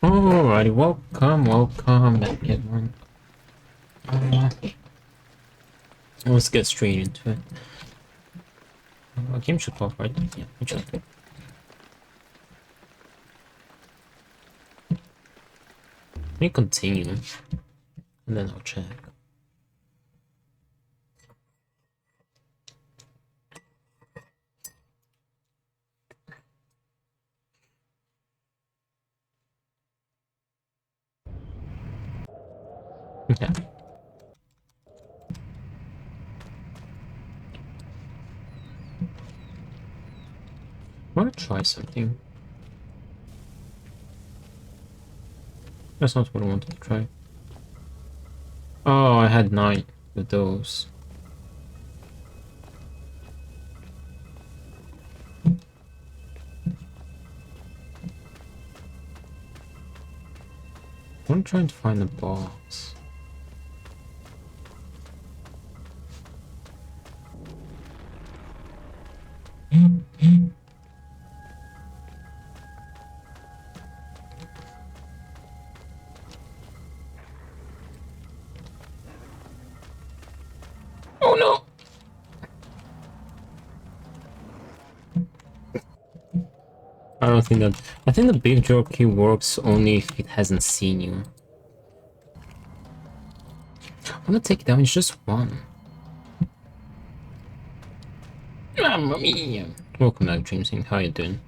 Alrighty, welcome back everyone. Uh, let's get straight into it. Game should pop, right? Yeah, it should. Let me continue, and then I'll check. Okay. I want to try something. That's not what I wanted to try. Oh, I had 9 with those. I'm trying to find the box. Oh no! I don't think that. I think the big jockey works only if it hasn't seen you. I'm gonna take damage just 1. Mamma mia! Welcome back, Dreamsing. How you doing?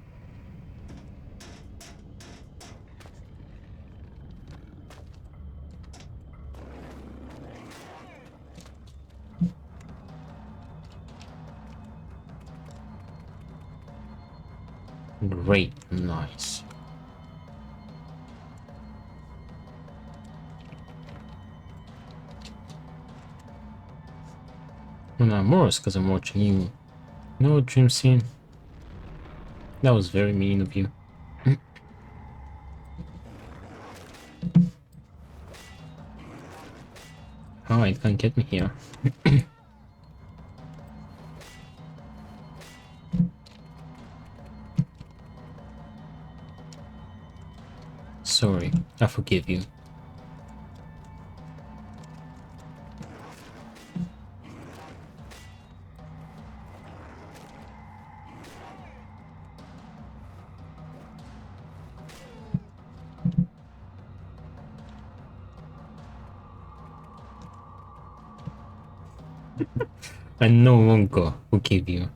Great, nice. Well, I'm worse because I'm watching you. No, Dream Scene. That was very mean of you. Oh, it can't get me here. Sorry, I forgive you. I no longer forgive you.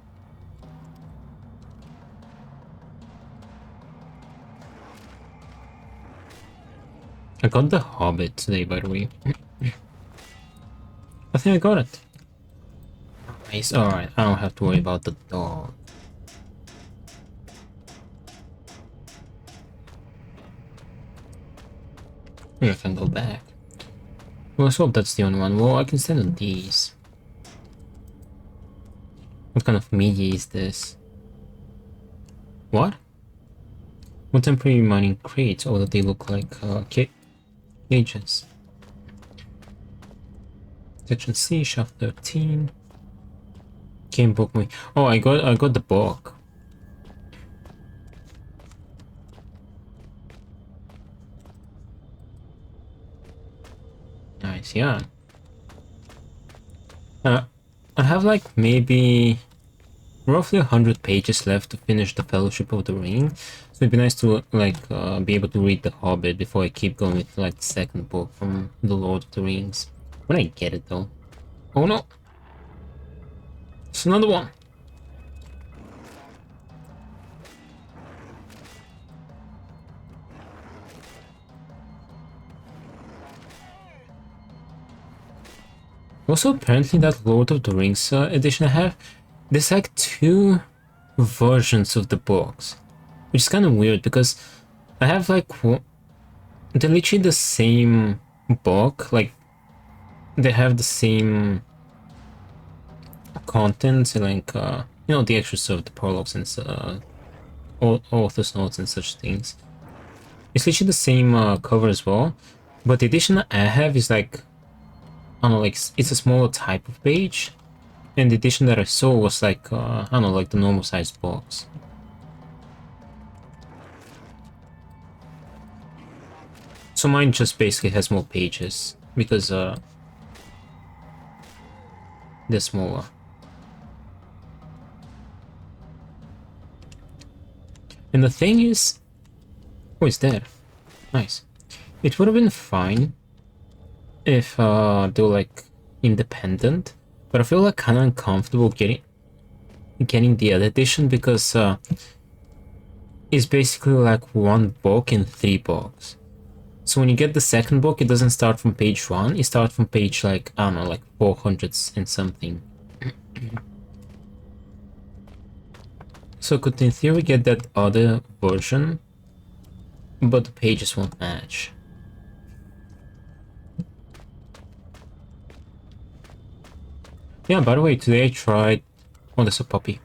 I got the Hobbit today, by the way. I think I got it. Nice, alright, I don't have to worry about the dog. I can go back. Well, let's hope that's the only one. Well, I can send on these. What kind of media is this? What? What temporary mining crates? Oh, that they look like cages. Section C, shaft 13. Game book me. Oh, I got the book. Nice, yeah. I have like maybe roughly 100 pages left to finish the Fellowship of the Ring. So it'd be nice to like be able to read The Hobbit before I keep going with like the second book from The Lord of the Rings. When I get it though. Oh no! It's another one! Also, apparently that Lord of the Rings edition I have, there's like 2 versions of the books. Which is kind of weird because I have like... They're literally the same book, like... They have the same... content, like, you know, the extras of the prologues and author's notes and such things. It's literally the same cover as well, but the edition I have is like, I don't know, like it's a smaller type of page, and the edition that I saw was like, I don't know, like the normal size box. So mine just basically has more pages because they're smaller. And the thing is, oh, it's there. Nice. It would have been fine if they were like independent, but I feel like kind of uncomfortable getting the other edition because it's basically like one book in 3 books. So when you get the second book, it doesn't start from page 1, it starts from page like, I don't know, like 400 and something. So could in theory get that other version, but the pages won't match. Yeah, by the way, today I tried... Oh, there's a puppy.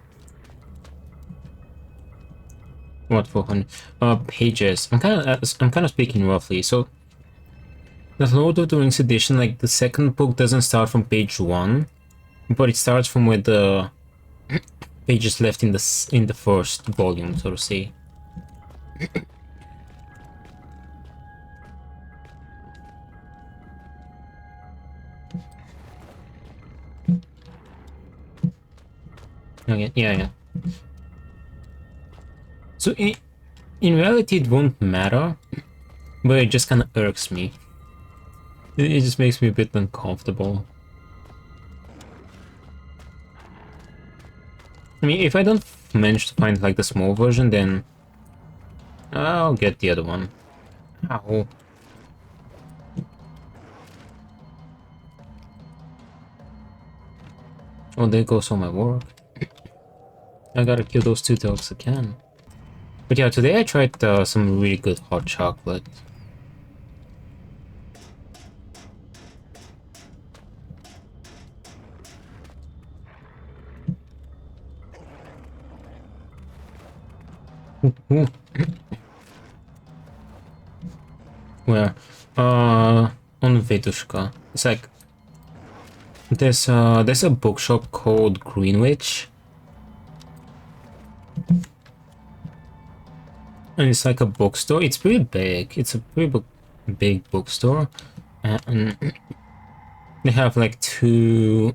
What 400? Pages. I'm kind of speaking roughly. So the Lord of the Rings edition, like the second book doesn't start from page 1, but it starts from where the pages left in the first volume, so to say. Okay, yeah. So in reality, it won't matter, but it just kind of irks me. It just makes me a bit uncomfortable. I mean, if I don't manage to find like the small version, then I'll get the other one. Ow. Oh, there goes all my work. I gotta kill those 2 dogs again. But yeah, today I tried some really good hot chocolate. Ooh. Where? On Vedushka. It's like there's a bookshop called Greenwich, and it's like a bookstore. It's pretty big. It's a pretty big bookstore, and they have like 2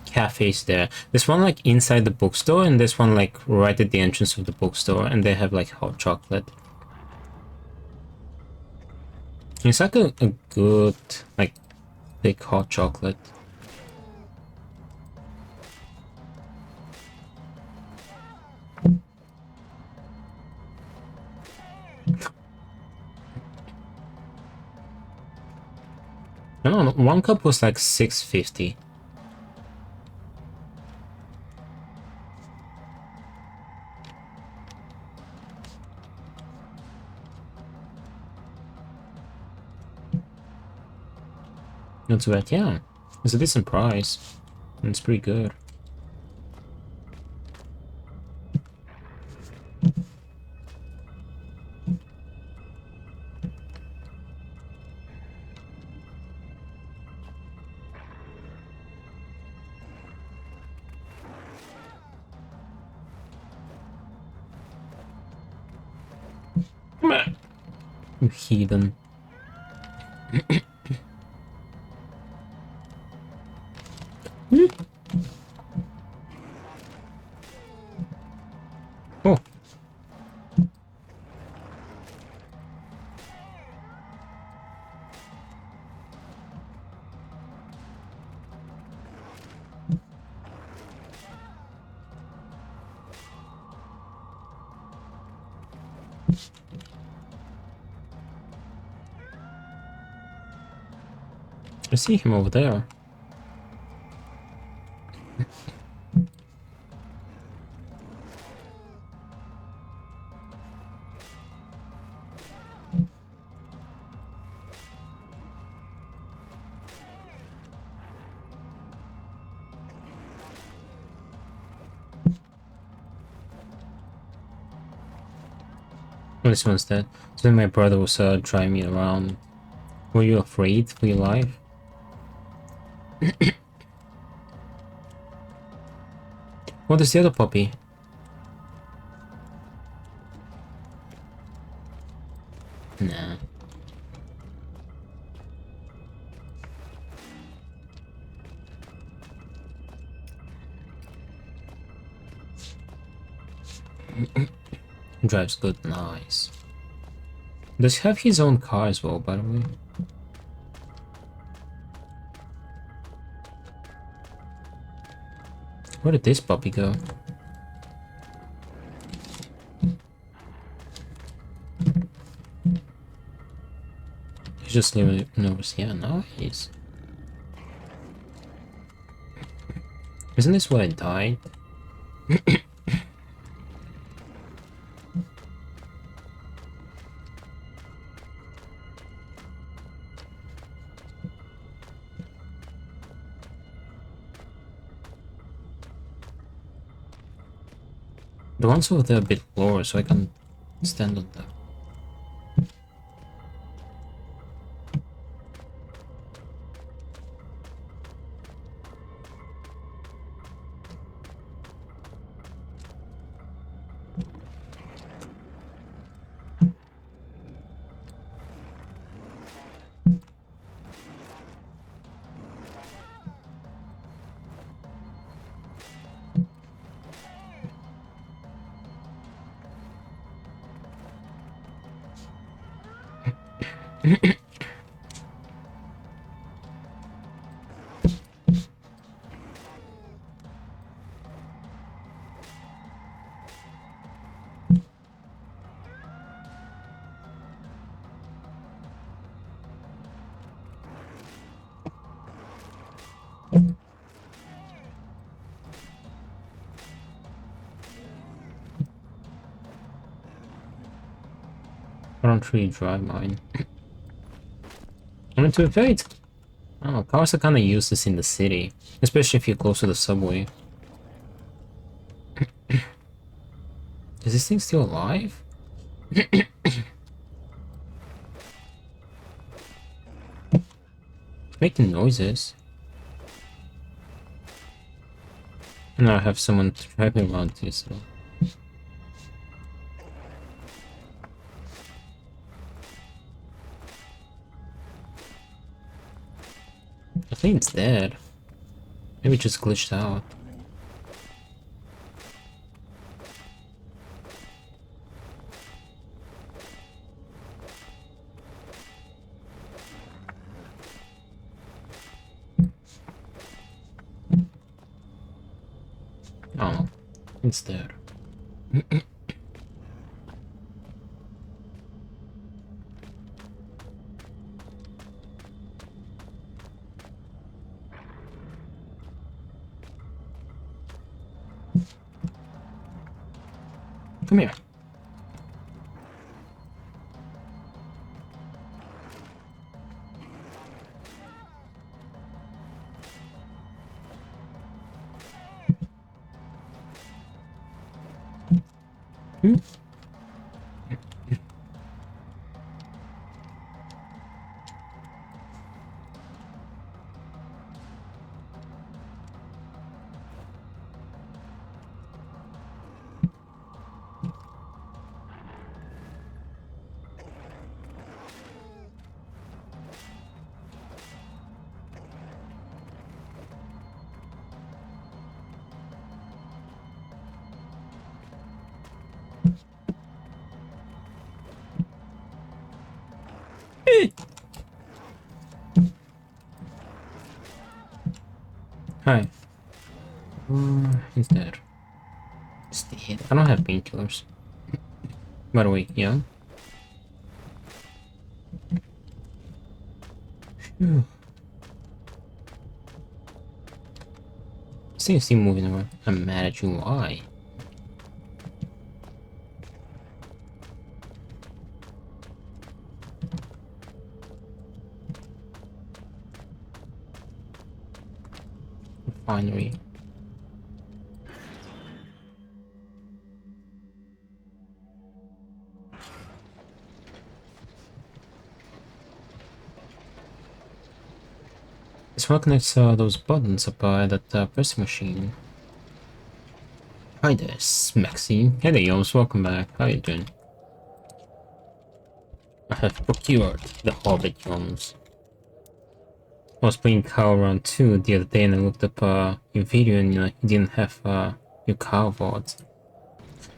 cafes there. There's one like inside the bookstore, and there's one like right at the entrance of the bookstore, and they have like hot chocolate. It's like a good like big hot chocolate. I don't know, 1 cup was like $6.50. Not too bad, yeah. It's a decent price. And it's pretty good. You heathen. Oh. I see him over there. Oh, this one's dead. So then my brother was driving me around. Were you afraid for your life? What is the other puppy? Nah. drives good, nice. Does he have his own car as well, by the way? Where did this puppy go? He's just living nervous. Yeah, nice. Isn't this where I died? The ones over there are a bit lower, so I can stand on them. I don't really drive mine. I mean, to be fair, it's... I don't know, cars are kind of useless in the city, especially if you're close to the subway. Is this thing still alive? Making noises. Now I have someone to drive me around too, so... I think it's dead. Maybe it just glitched out. Oh, it's dead. Come here. Hmm? Hi. He's dead. He's dead. I don't have painkillers. By the way, yeah. Phew. This thing is still moving around. I'm mad at you. Why? Refinery. This one connects those buttons up at that pressing machine. Hi there, Maxine. Hey there, Yoms. Welcome back. How you doing? I have procured the Hobbit, Yoms. I was playing Cow Round 2 the other day and I looked up your video and you didn't have your cow VODs.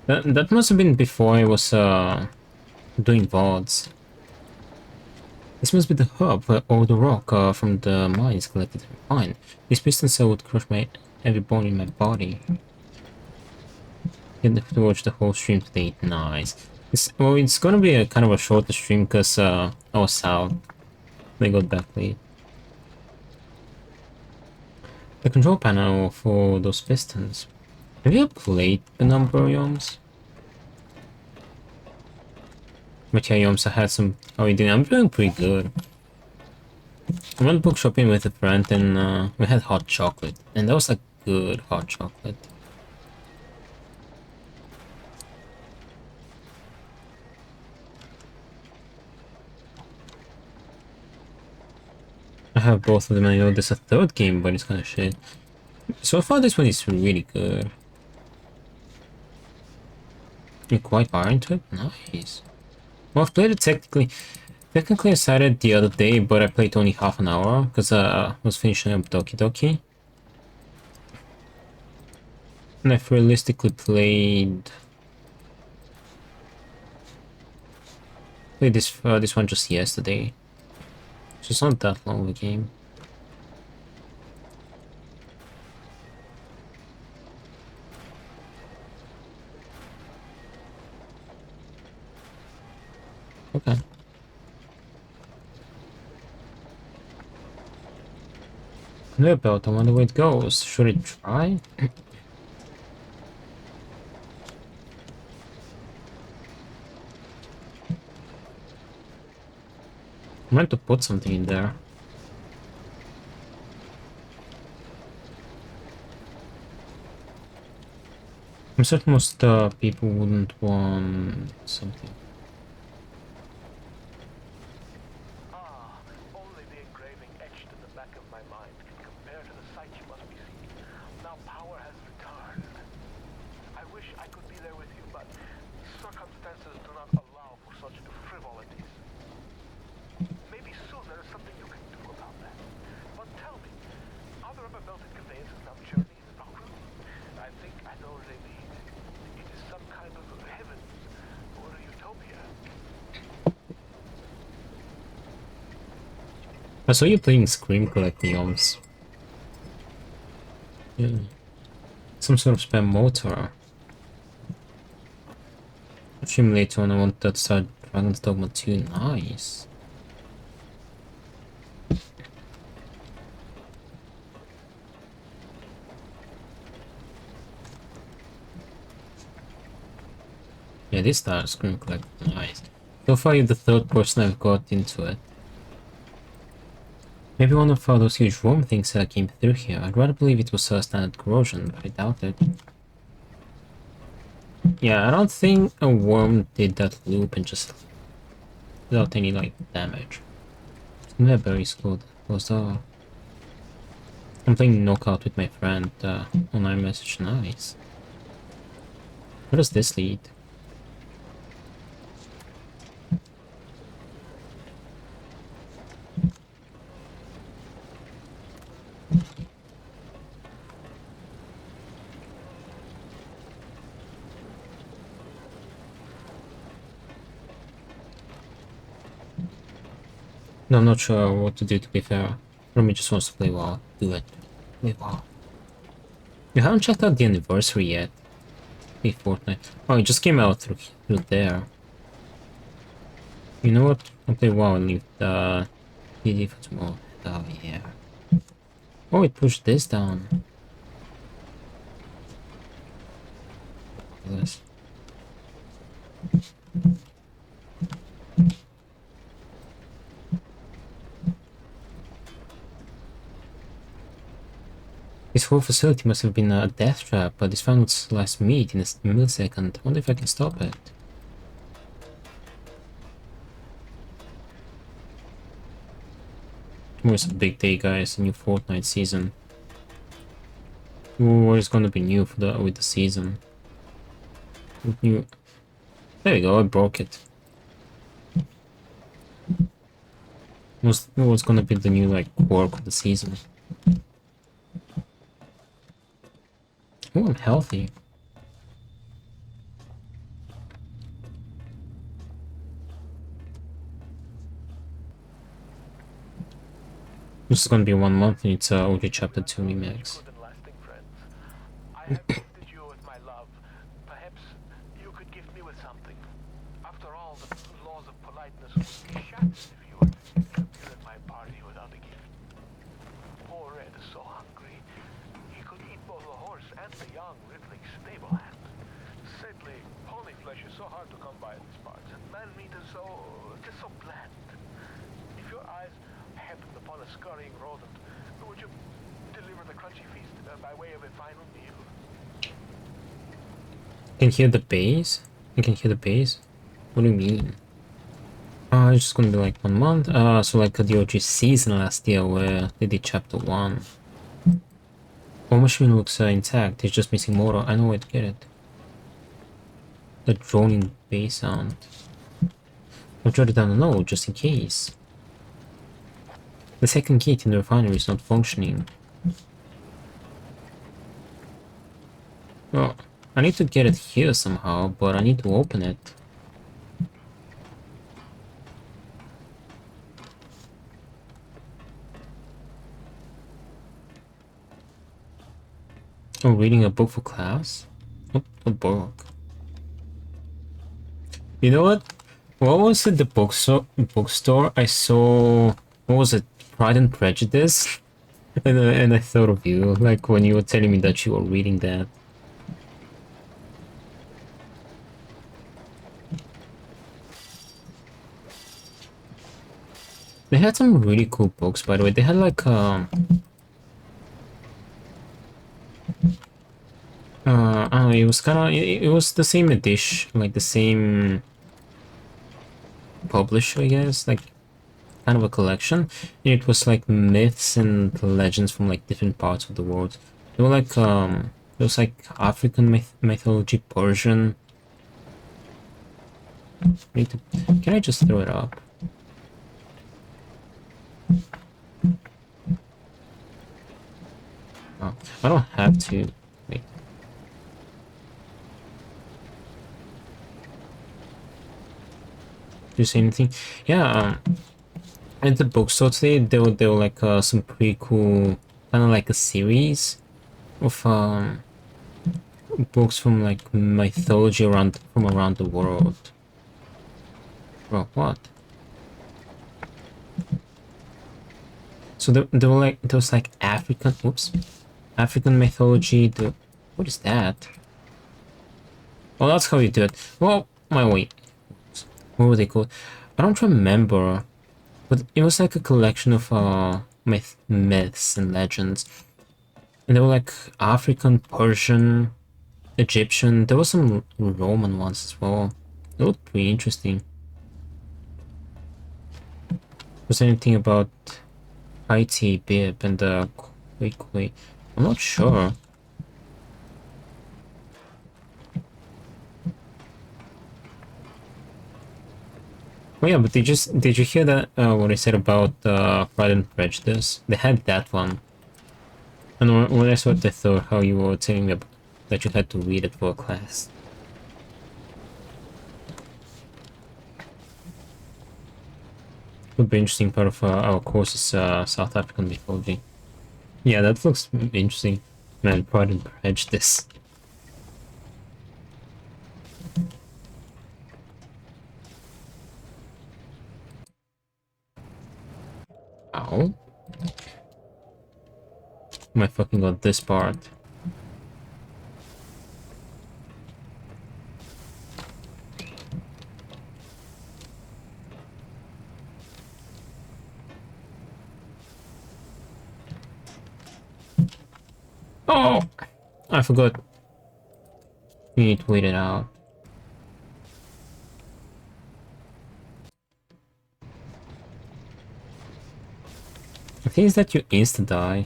That must have been before I was doing VODs. This must be the hub where all the rock from the mine is collected and refined. This piston cell would crush my every bone in my body. Didn't have to watch the whole stream today. Nice. It's gonna be a kind of a shorter stream because I was out. They got back late. The control panel for those pistons. Have you played Penumbra, Yoms? But yeah, Yoms, I had some... How are you doing? I'm doing pretty good. I went book shopping with a friend and we had hot chocolate. And that was like good hot chocolate. I have both of them. I know there's a third game, but it's kind of shit. So far, this one is really good. You're quite far into it? Nice. Well, I've played it technically. Technically, I started the other day, but I played only half an hour because I was finishing up Doki Doki. And I've realistically played this one just yesterday. So it's not that long of a game. Okay. Conveyor belt, I wonder where it goes. Should it try? I meant to put something in there. I'm certain most people wouldn't want something. Only the engraving etched in the back of my mind can compare to the sight you must be seeing. Now power has returned. I wish I could be there with you, but circumstances do not allow for such frivolities. Maybe soon there is something you can do about that. But tell me, are there ever melted conveyances now journeying in the room? I think I know what they mean. It is some kind of heaven or a utopia. I saw you playing Scream Collecting Yoms. Yeah. Some sort of spam motor. Stream later on, I want that start Dragon's Dogma 2. Nice. Yeah, this starts Scream Collecting. Nice. So far, you're the third person I've got into it. Maybe one of those huge worm things came through here. I'd rather believe it was standard corrosion, but I doubt it. Yeah, I don't think a worm did that loop and just without any like damage. They're very good. Also, I'm playing Knockout with my friend online message. Nice. Where does this lead? No, I'm not sure what to do, to be fair. Romy just wants to play WoW. Do it. Play WoW. You haven't checked out the anniversary yet. Play Fortnite. Oh, it just came out through there. You know what? I'll play WoW and leave the DD for tomorrow. Oh, yeah. Oh, it pushed this down. Yes. This whole facility must have been a death trap, but this fan would slice meat in a millisecond. I wonder if I can stop it. Tomorrow's a big day, guys. A new Fortnite season. What is gonna be new for with the season? New. There we go. I broke it. What's gonna be the new like quirk of the season? Oh, I'm healthy. This is gonna be 1 month and it's OG Chapter 2 remix. Good and lasting friends. I have gifted you with my love. Perhaps you could gift me with something. After all, the laws of politeness would be shattered if you were to appear at my party without a gift. Poor Red is so hungry. He could eat both the horse and the young Ridley stable hand. Sadly, pony flesh is so hard to come by in these parts, and man meat is just so bland. If your eyes happened upon a scurrying rodent, would you deliver the crunchy feast by way of a final meal? I can hear the bass? I can hear the bass? What do you mean? It's just gonna be like 1 month. So like the OG season last year where they did Chapter 1. War Machine looks intact, it's just missing motor. I know where to get it. The droning bass sound. I'll jot it down a note just in case. The second gate in the refinery is not functioning. Well, I need to get it here somehow, but I need to open it. Oh, reading a book for class? Oh, a book. You know what? What was it? The bookstore? I saw. What was it? Pride and Prejudice? And I thought of you, like when you were telling me that you were reading that. They had some really cool books, by the way. They had like I don't know, it was kind of it was the same edition, like the same publisher, I guess, like kind of a collection. And it was like myths and legends from like different parts of the world. They were like it was like African mythology, Persian. Can I just throw it up? Oh, I don't have to. Wait. Do you say anything? Yeah, at the bookstore today, there were like some pretty cool, kind of like a series of books from like mythology from around the world. Bro, what? So there were like there was like African mythology. What is that? Oh, that's how you do it. Well, wait. What were they called? I don't remember, but it was like a collection of myths and legends, and they were like African, Persian, Egyptian. There were some Roman ones as well. They looked pretty interesting. Was there anything about IT, Bib, and the Quake? I'm not sure. Oh yeah, but did you hear that what I said about Pride and Prejudice? They had that one, and when I saw it, I thought how you were telling me that you had to read it for a class. Would be interesting part of our course is South African mythology. Yeah, that looks interesting. Man, Pride and Prejudice. Ow. I fucking got this part. Oh! I forgot. We need to wait it out. The thing is that you insta-die.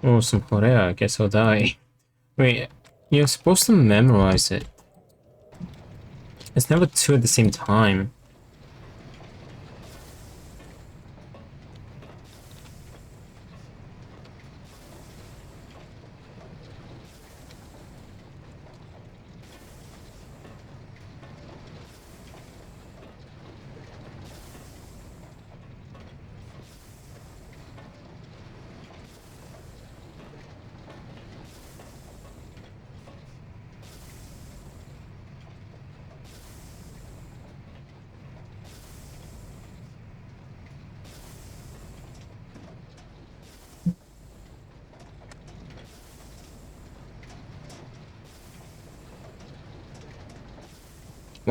Oh, some hot air. I guess I'll die. Wait, you're supposed to memorize it. It's never two at the same time.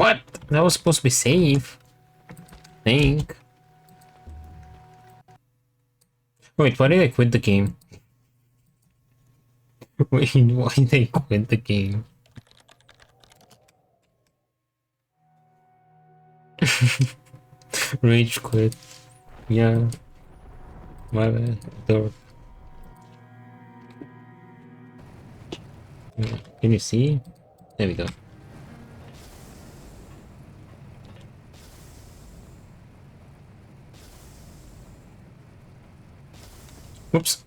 What? That was supposed to be safe. Think. Wait, why did I quit the game? Wait, why did I quit the game? Rage quit. Yeah. My bad. Dork. Can you see? There we go. Whoops.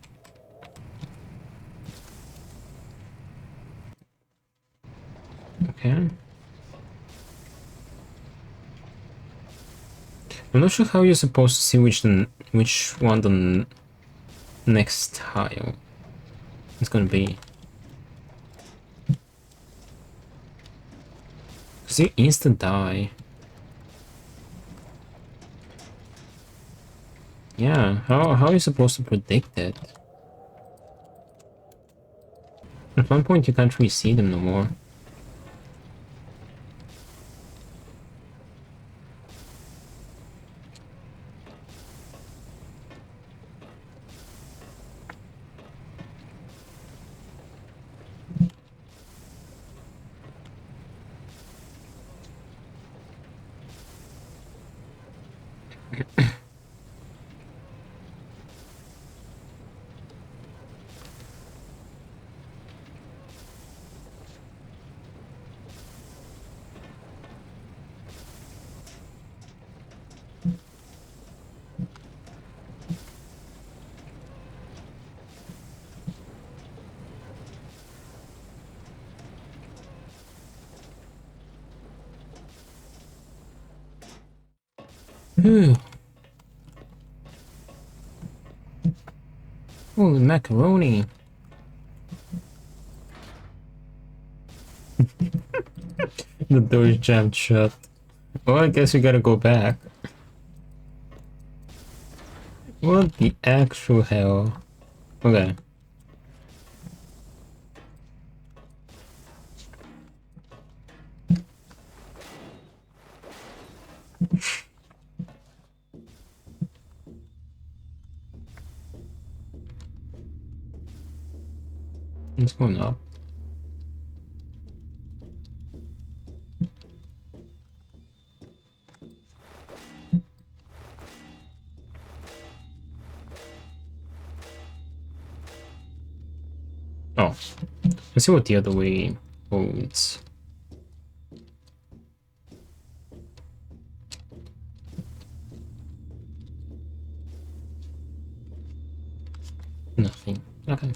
Okay. I'm not sure how you're supposed to see which one the next tile is gonna be. Cause you instant die. Yeah, how are you supposed to predict it? At one point you can't really see them no more. Phew. Holy macaroni. The door is jammed shut. Well, I guess we gotta go back. What the actual hell? Okay. It's going up. Oh. Let's see what the other way holds. Nothing. Okay.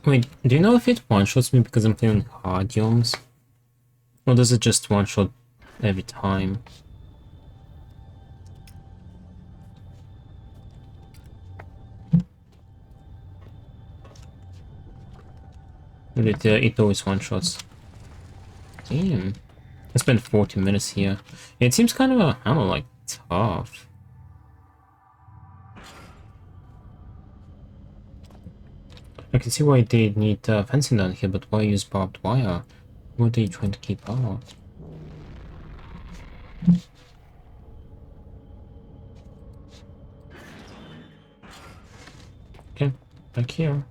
Wait, do you know if it one-shots me because I'm playing hard yoms? Or does it just one-shot every time? It always one-shots. Damn. I spent 40 minutes here. It seems kind of, I don't know, like, tough. I can see why they need fencing down here, but why use barbed wire? What are you trying to keep out? Okay, back here.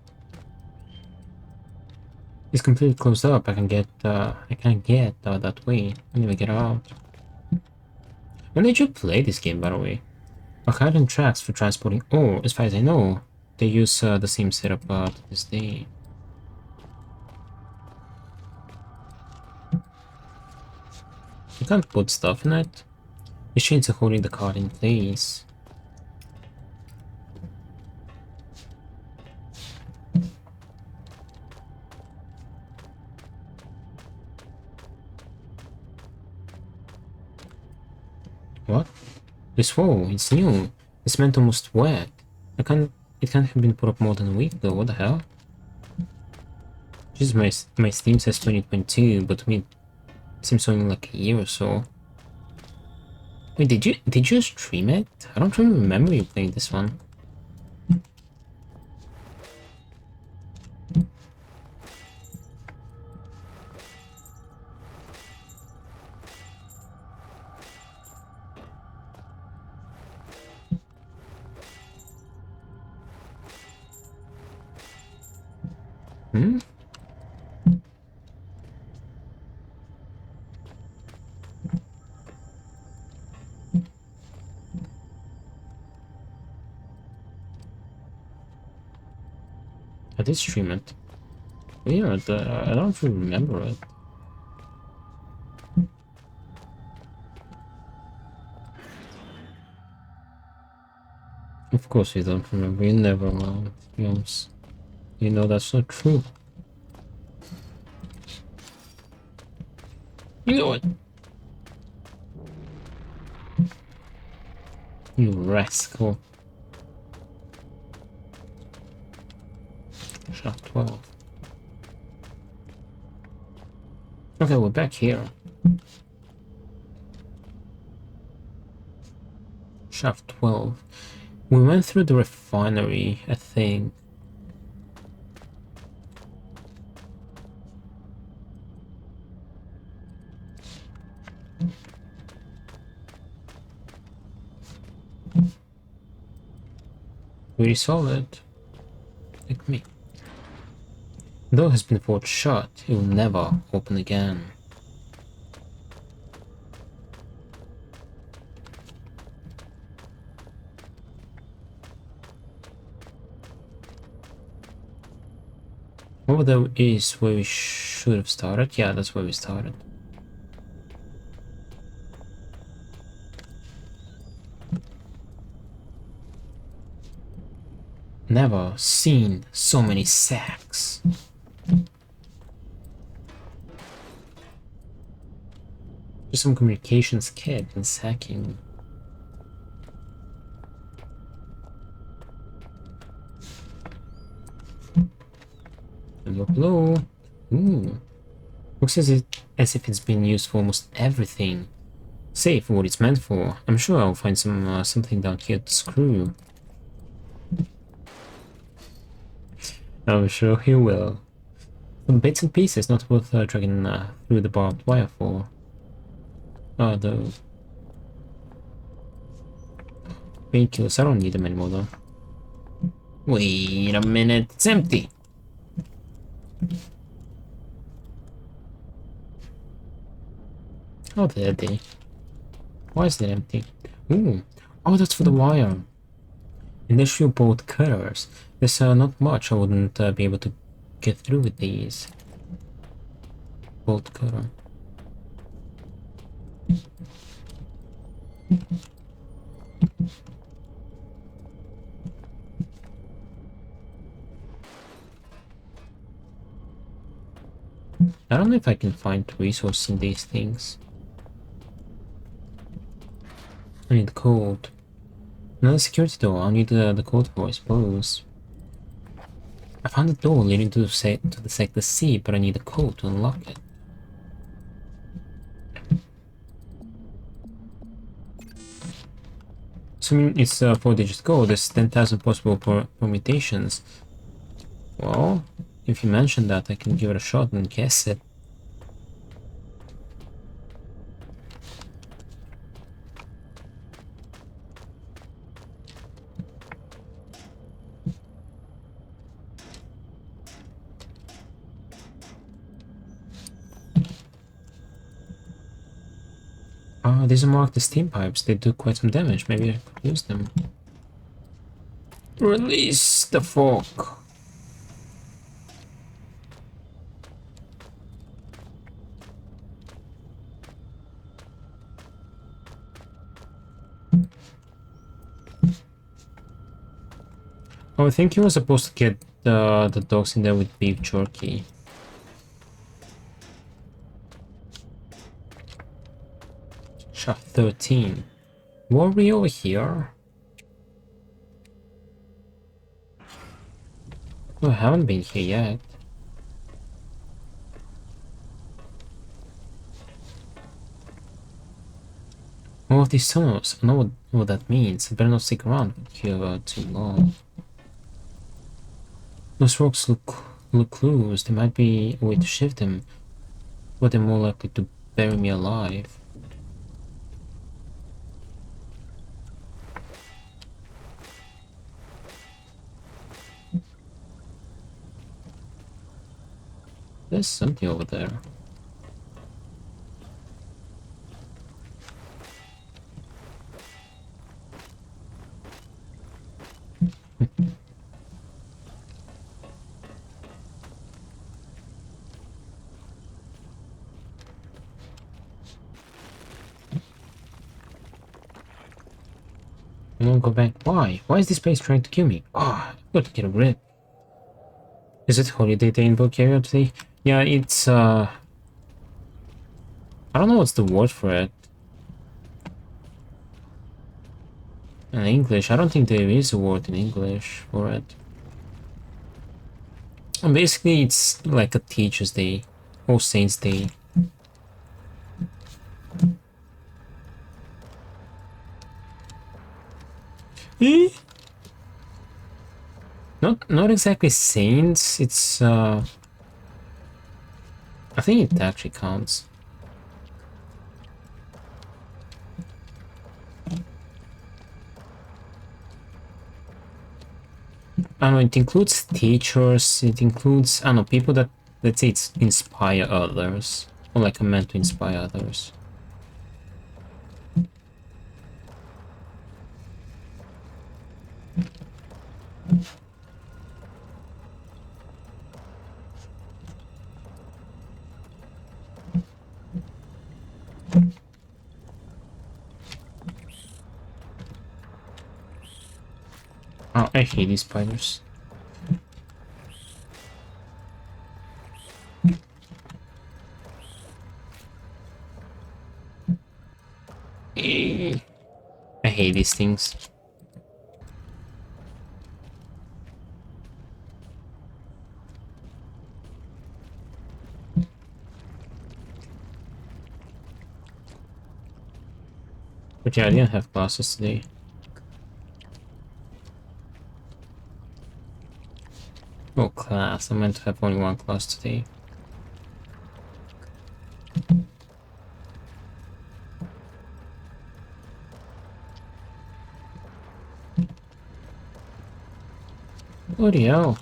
It's completely closed up. I can't get that way. I need to get out. When did you play this game, by the way? Arcade tracks for transporting. Oh, as far as I know, they use the same setup to this day. You can't put stuff in it. The chains are holding the card in place. What? This wall, it's new. It's meant almost wet. It can't have been put up more than a week though, what the hell? Just my Steam says 2022, but to me it seems only like a year or so. Wait, did you stream it? I don't really remember you playing this one. Hmm? I did stream it. Weird, I don't really remember it. Of course you don't remember, you never films. You know that's not true. You know it! You rascal. Shaft 12. Okay, we're back here. Shaft 12. We went through the refinery, I think. Pretty solid. Like me. The door has been forged shut. It will never open again. Over there is where we should have started. Yeah, that's where we started. Never seen so many sacks. Just some communications kit and sacking. Hello, hello. Ooh. Looks as if it's been used for almost everything. Save for what it's meant for. I'm sure I'll find something down here to screw. I'm sure he will. Some bits and pieces not worth dragging through the barbed wire for. Though. Painkillers, I don't need them anymore though. Wait a minute, it's empty! Oh, there they. Why is that empty? Ooh. Oh, that's for the wire. Industrial bolt cutters. There's not much I wouldn't be able to get through with these. Bolt cutter. I don't know if I can find resources in these things. I need the code. Another security door. I'll need the code for, I suppose. I found a door leading to the sector C, but I need a code to unlock it. Assuming it's a 4-digit code, there's 10,000 possible permutations. Well, if you mention that, I can give it a shot and guess it. These are marked as steam pipes. They do quite some damage. Maybe I could use them. Release the fork. Oh, I think you were supposed to get the dogs in there with beef jerky. Shaft 13. Were we over here? Oh, I haven't been here yet. All of these tunnels, I know what that means. I better not stick around here too long. Those rocks look close. There might be a way to shift them, but they're more likely to bury me alive. There's something over there. I won't go back. Why? Why is this place trying to kill me? Ah, I've got to get a grip. Is it holiday day in Bulgaria today? Yeah, it's I don't know what's the word for it. In English, I don't think there is a word in English for it. And basically, it's like a Teacher's Day or Saint's Day. Eh? Not exactly saints. It's I think it actually counts. I don't know, it includes teachers, it includes, I don't know, people that, let's say, it's inspire others, or like are meant to inspire others. Oh, I hate these spiders. I hate these things. But yeah, I didn't have classes today. Oh, class. I meant to have only one class today. Bloody hell.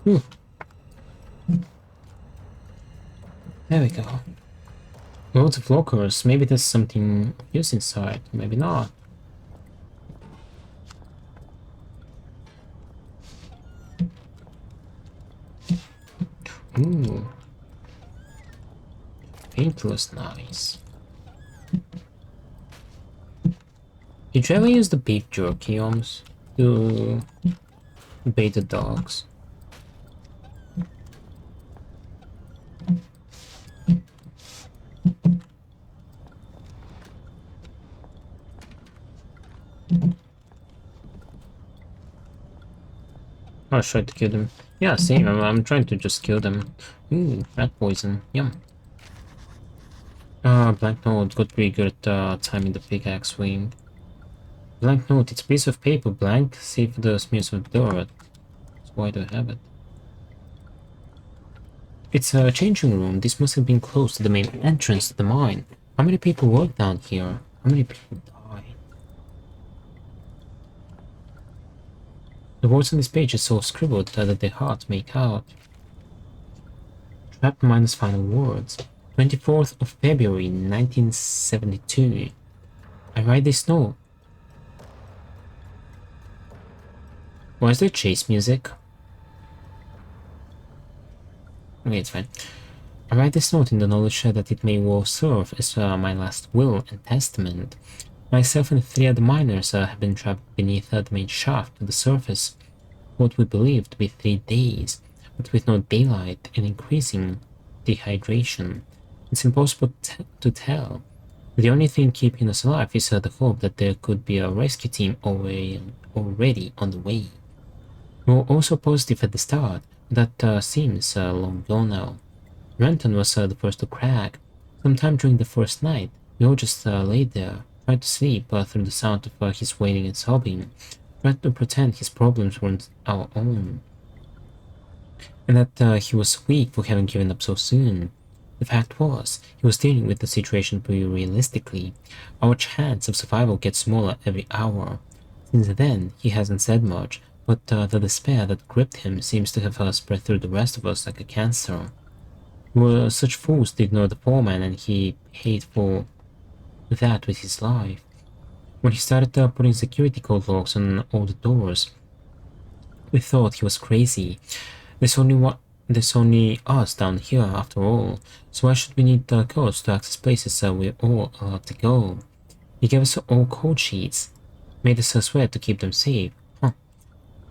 Whew. There we go. Loads of lockers. Maybe there's something used inside. Maybe not. Ooh. Paintless, nice. Did you ever use the beef jerky arms to bait the dogs? I was trying to kill them. Yeah, same. I'm trying to just kill them. Ooh, rat poison. Yum. Blank note. Got pretty good timing the pickaxe swing. Blank note. It's a piece of paper. Blank. Save for the smears of dirt. So why do I have it? It's a changing room. This must have been close to the main entrance to the mine. How many people work down here? How many people die? The words on this page are so scribbled that they're hard to make out. Trapped Miner's final words. 24th of February 1972. I write this note. Why is there chase music? Okay, it's fine. I write this note in the knowledge that it may well serve as my last will and testament. Myself and 3 other miners have been trapped beneath the main shaft to the surface for what we believe to be 3 days, but with no daylight and increasing dehydration. It's impossible to tell. The only thing keeping us alive is the hope that there could be a rescue team already on the way. We were also positive at the start, but that seems long gone now. Renton was the first to crack. Sometime during the first night, we all just lay there, tried to sleep through the sound of his wailing and sobbing, tried to pretend his problems weren't our own, and that he was weak for having given up so soon. The fact was, he was dealing with the situation pretty realistically. Our chance of survival gets smaller every hour. Since then, he hasn't said much, but the despair that gripped him seems to have spread through the rest of us like a cancer. We were such fools to ignore the poor man, and he paid for that with his life. When he started putting security code locks on all the doors, we thought he was crazy. There's only us down here after all, so why should we need codes to access places we're all allowed to go? He gave us all code sheets, made us swear to keep them safe. Huh.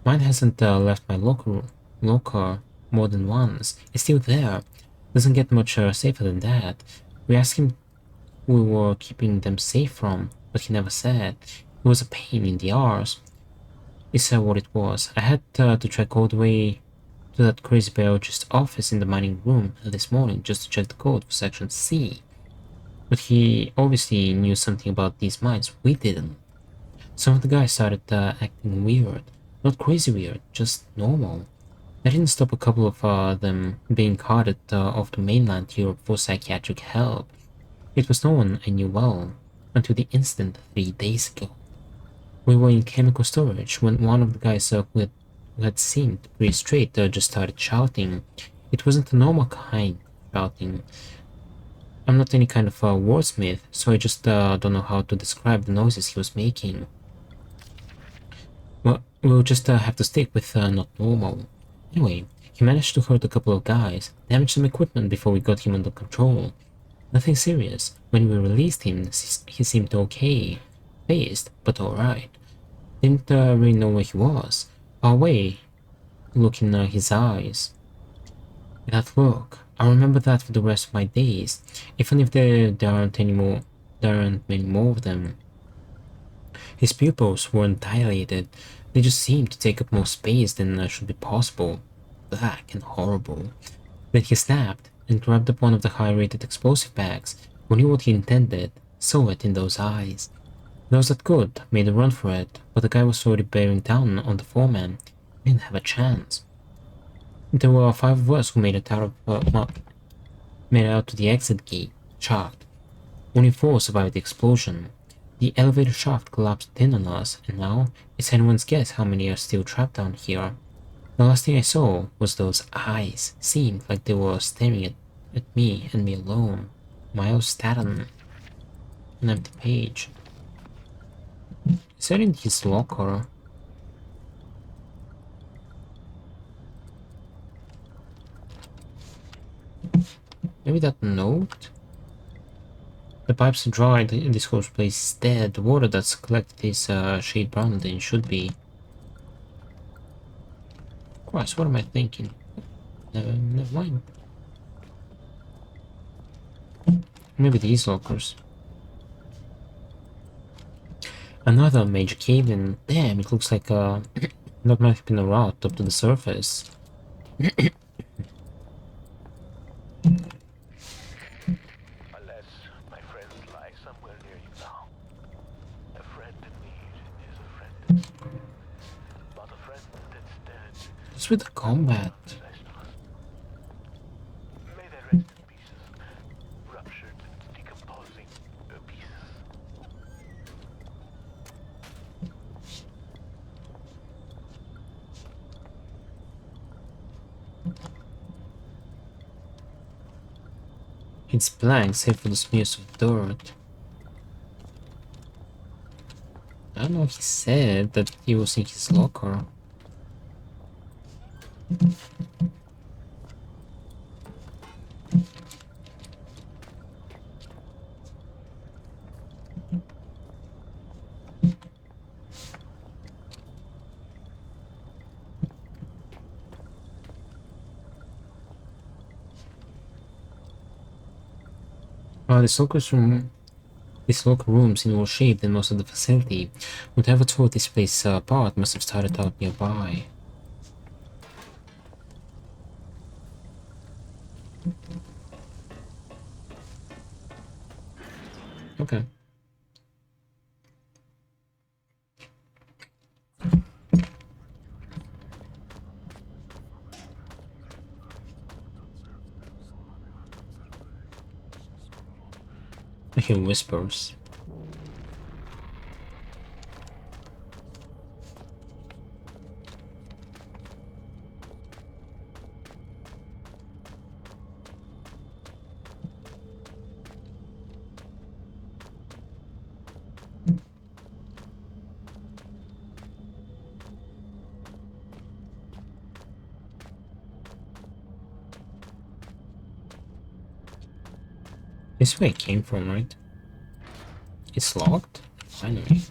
Mine hasn't left my locker more than once. It's still there. Doesn't get much safer than that. We asked him who we were keeping them safe from, but he never said. It was a pain in the arse. It's what it was. I had to trek all the way to that crazy biologist's office in the mining room this morning just to check the code for section C. But he obviously knew something about these mines we didn't. Some of the guys started acting weird. Not crazy weird, just normal. That didn't stop a couple of them being carted off to mainland Europe for psychiatric help. It was no one I knew well, until the incident 3 days ago. We were in chemical storage when one of the guys who had seemed pretty straight just started shouting. It wasn't the normal kind of shouting. I'm not any kind of wordsmith, so I just don't know how to describe the noises he was making. Well, we'll just have to stick with not normal. Anyway, he managed to hurt a couple of guys, damage some equipment before we got him under control. Nothing serious. When we released him, he seemed okay. Phased, but alright. Didn't really know where he was. Far away, look in his eyes. That look, I remember that for the rest of my days, even if there aren't many more of them. His pupils weren't dilated, they just seemed to take up more space than should be possible. Black and horrible. Then he snapped and grabbed up one of the high-rated explosive bags. We knew what he intended, saw it in those eyes. Those that could made a run for it, but the guy was already bearing down on the foreman. He didn't have a chance. There were 5 of us who made it out to the exit gate, shocked. Only 4 survived the explosion. The elevator shaft collapsed in on us, and now it's anyone's guess how many are still trapped down here. The last thing I saw was those eyes. Seemed like they were staring at me and me alone. Miles Staton. An empty page. Is that in his locker? Maybe that note? The pipes are dry, this whole place is dead. The water that's collected is shade browner than it should be. Christ, what am I thinking? Never mind. Maybe these lockers. Another major cave-in. Damn, it looks like that might have been a route up to the surface. Unless my friends lie somewhere near you now. A friend in need is a friend. But a friend that's dead. What's with the combat? May they rest in pieces. Ruptured and decomposing pieces. It's blank, save for the smears of dirt. I don't know if he said that he was in his locker. This locker room's in worse shape than most of the facility. Whatever tore this place apart must have started out nearby. Okay. I hear whispers. This is where it came from, right? It's locked? Finally.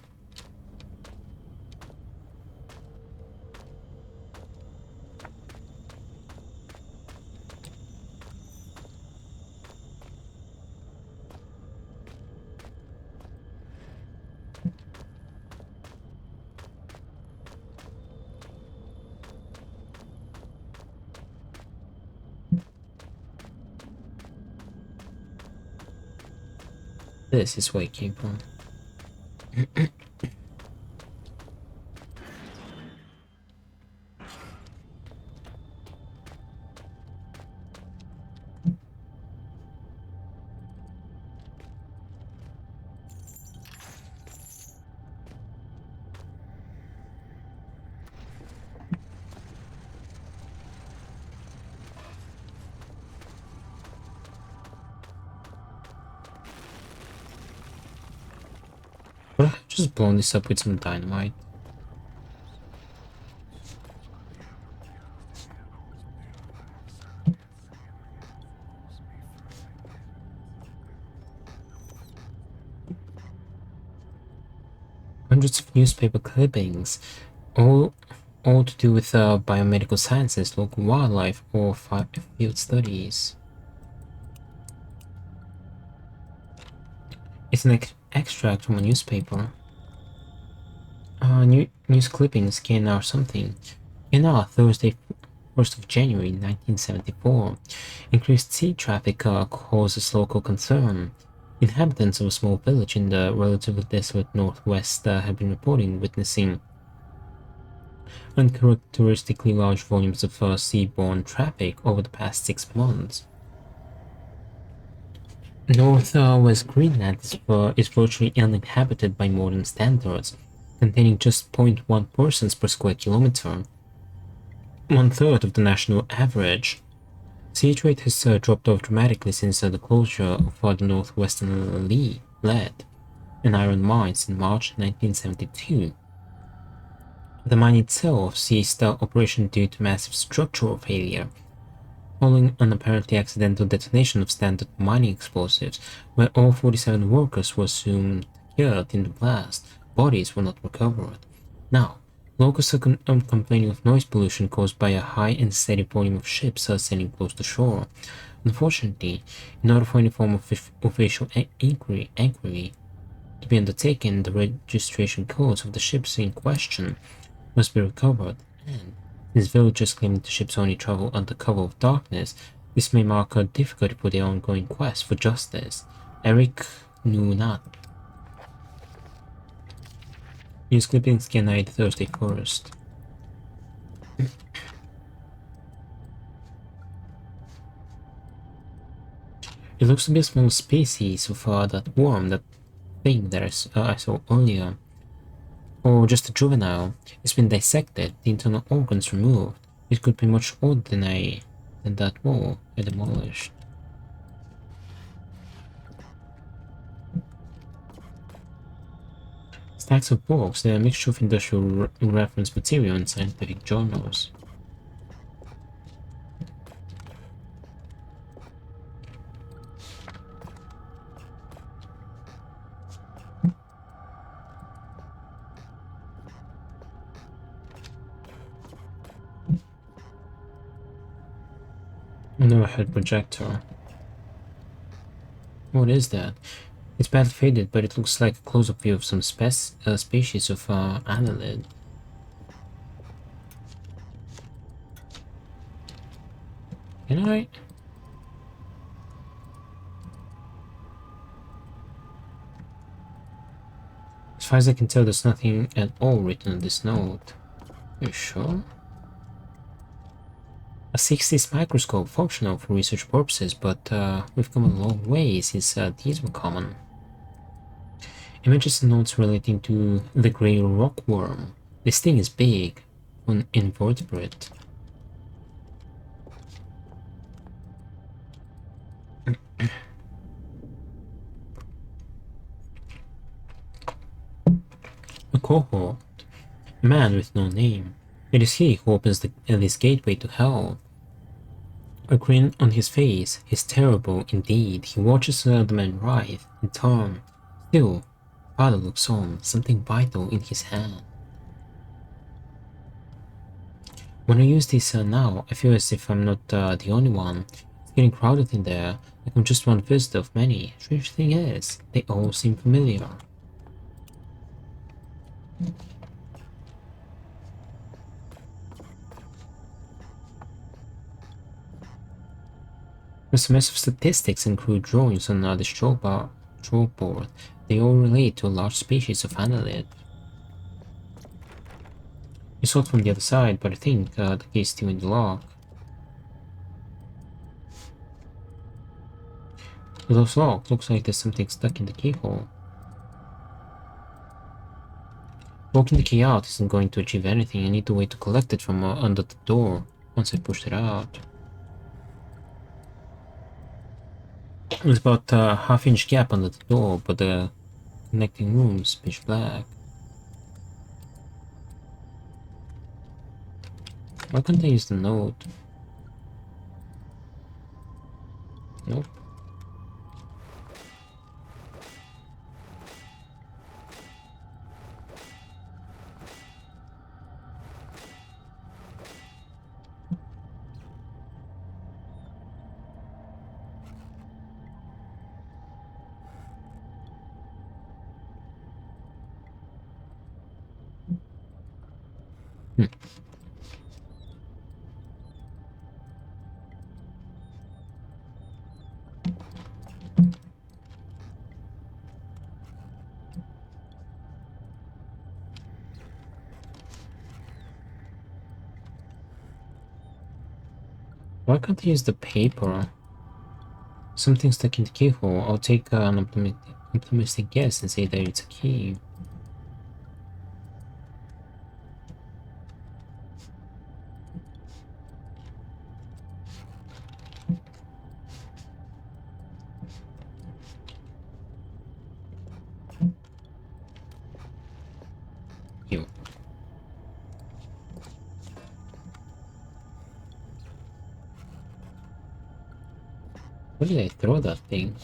This is where it came from. But I've just blown this up with some dynamite. Hundreds of newspaper clippings, all to do with biomedical sciences, local wildlife, or field studies. It's an extract from a newspaper. News clippings came out something. In Thursday, 1st of January 1974, increased sea traffic causes local concern. Inhabitants of a small village in the relatively desolate northwest have been reporting witnessing uncharacteristically large volumes of seaborne traffic over the past 6 months. Northwest Greenland is virtually uninhabited by modern standards, containing just 0.1 persons per square kilometer, one-third of the national average. Siege rate has dropped off dramatically since the closure of the northwestern lead and iron mines in March 1972. The mine itself ceased operation due to massive structural failure, following an apparently accidental detonation of standard mining explosives, where all 47 workers were assumed killed in the blast. Bodies were not recovered. Now, locals are complaining of noise pollution caused by a high and steady volume of ships sailing close to shore. Unfortunately, in order for any form of official inquiry to be undertaken, the registration codes of the ships in question must be recovered, and since villagers claiming the ships only travel under cover of darkness, this may mark a difficulty for their ongoing quest for justice. Eric knew not. News clippings can night Thursday 1st. It looks to be a small species of that worm, that thing that I saw earlier. Or just a juvenile. It's been dissected, the internal organs removed. It could be much older than that wall I demolished. Stacks of books, they're a mixture of industrial reference material and scientific journals. An overhead projector. What is that? It's badly faded, but it looks like a close-up view of some species of annelid. Can I? As far as I can tell, there's nothing at all written on this note. Are you sure? A 60s microscope, functional for research purposes, but we've come a long way since these were common. Images and notes relating to the grey rockworm. This thing is big, an invertebrate. A cohort. A man with no name. It is he who opens this gateway to hell. A grin on his face. He's terrible indeed. He watches the man writhe and turn. Still, father looks on, something vital in his hand. When I use this now, I feel as if I'm not the only one. It's getting crowded in there, like I'm just one visitor of many. Strange thing is, they all seem familiar. There's a mess of statistics and crude drawings on the chalkboard. They all relate to a large species of annelid. You saw it from the other side, but I think the key is still in the lock. The door's locked. Looks like there's something stuck in the keyhole. Walking the key out isn't going to achieve anything. I need to wait to collect it from under the door once I pushed it out. There's about a half-inch gap under the door, but the connecting room's pitch black. Why can't I use the note? Nope. Why can't I use the paper? Something stuck in the keyhole. I'll take an optimistic guess and say that it's a key. You. Where did I throw that thing?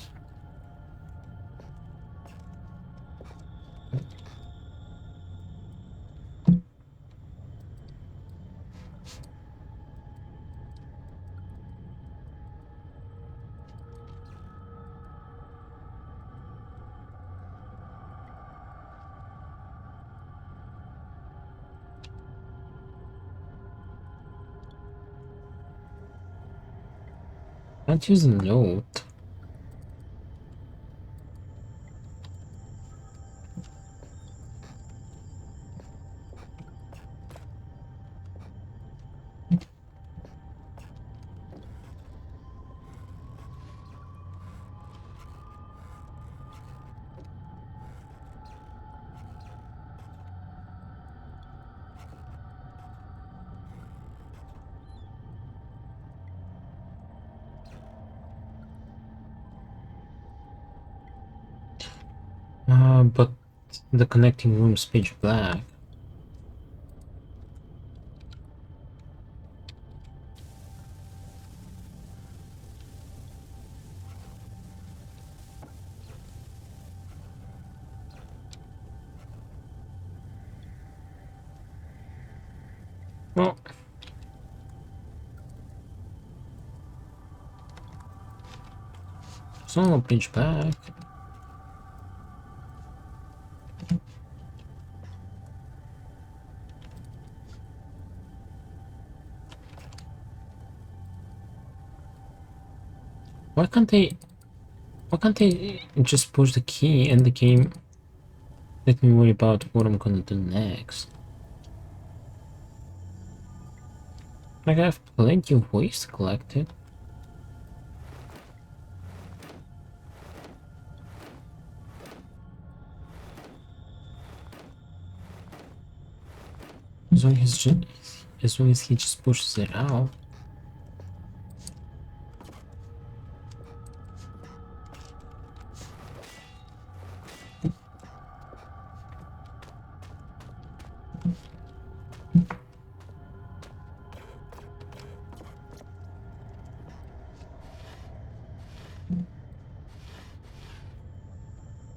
Can't use a note. But the connecting room's pitch black. Well, it's not pitch black. Why can't they just push the key and the game let me worry about what I'm gonna do next. Like, I have plenty of waste collected. As long as he just pushes it out.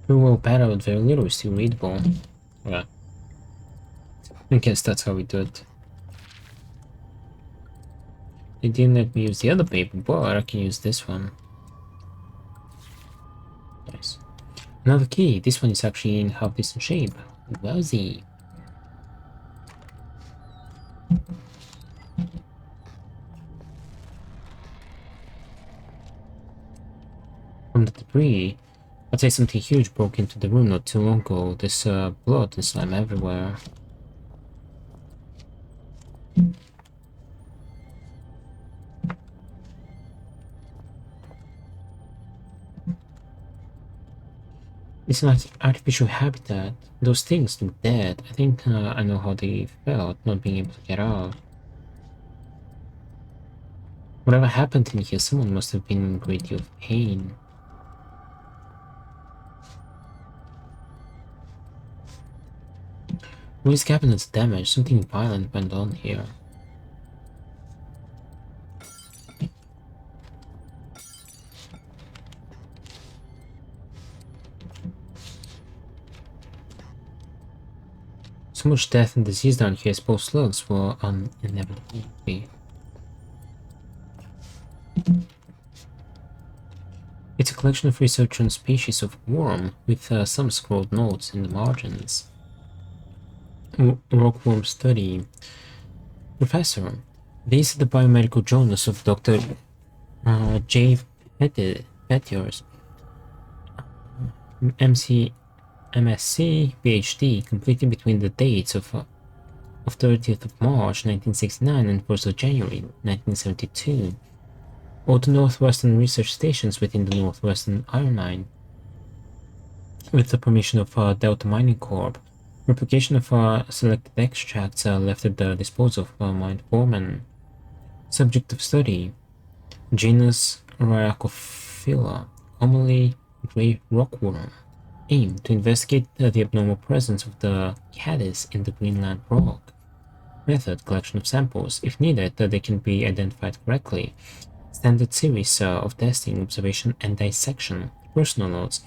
Pretty well better with very little is still readable. Yeah. I guess that's how we do it. They didn't let me use the other paper, but I can use this one. Nice. Another key. This one is actually in half decent shape. Wowzy. From the debris, I'd say something huge broke into the room not too long ago. There's blood and slime everywhere. It's an artificial habitat. Those things look dead. I think I know how they felt not being able to get out. Whatever happened in here, someone must have been in a great deal of pain. When this cabinet's damaged, something violent went on here. So much death and disease down here, I suppose slugs were inevitable. It's a collection of research on species of worm, with some scrolled notes in the margins. Rockworm study. Professor, these are the biomedical journals of Dr. J. Petiers, MC, MSc, PhD, completed between the dates of 30th of March 1969 and 1st of January 1972. All the northwestern research stations within the Northwestern Iron Mine, with the permission of Delta Mining Corp. Replication of selected extracts left at the disposal of mine foreman. Subject of study: genus Rhyacophila, commonly grey rockworm. Aim: to investigate the abnormal presence of the caddis in the Greenland rock. Method: collection of samples. If needed, they can be identified correctly. Standard series of testing, observation, and dissection. Personal notes: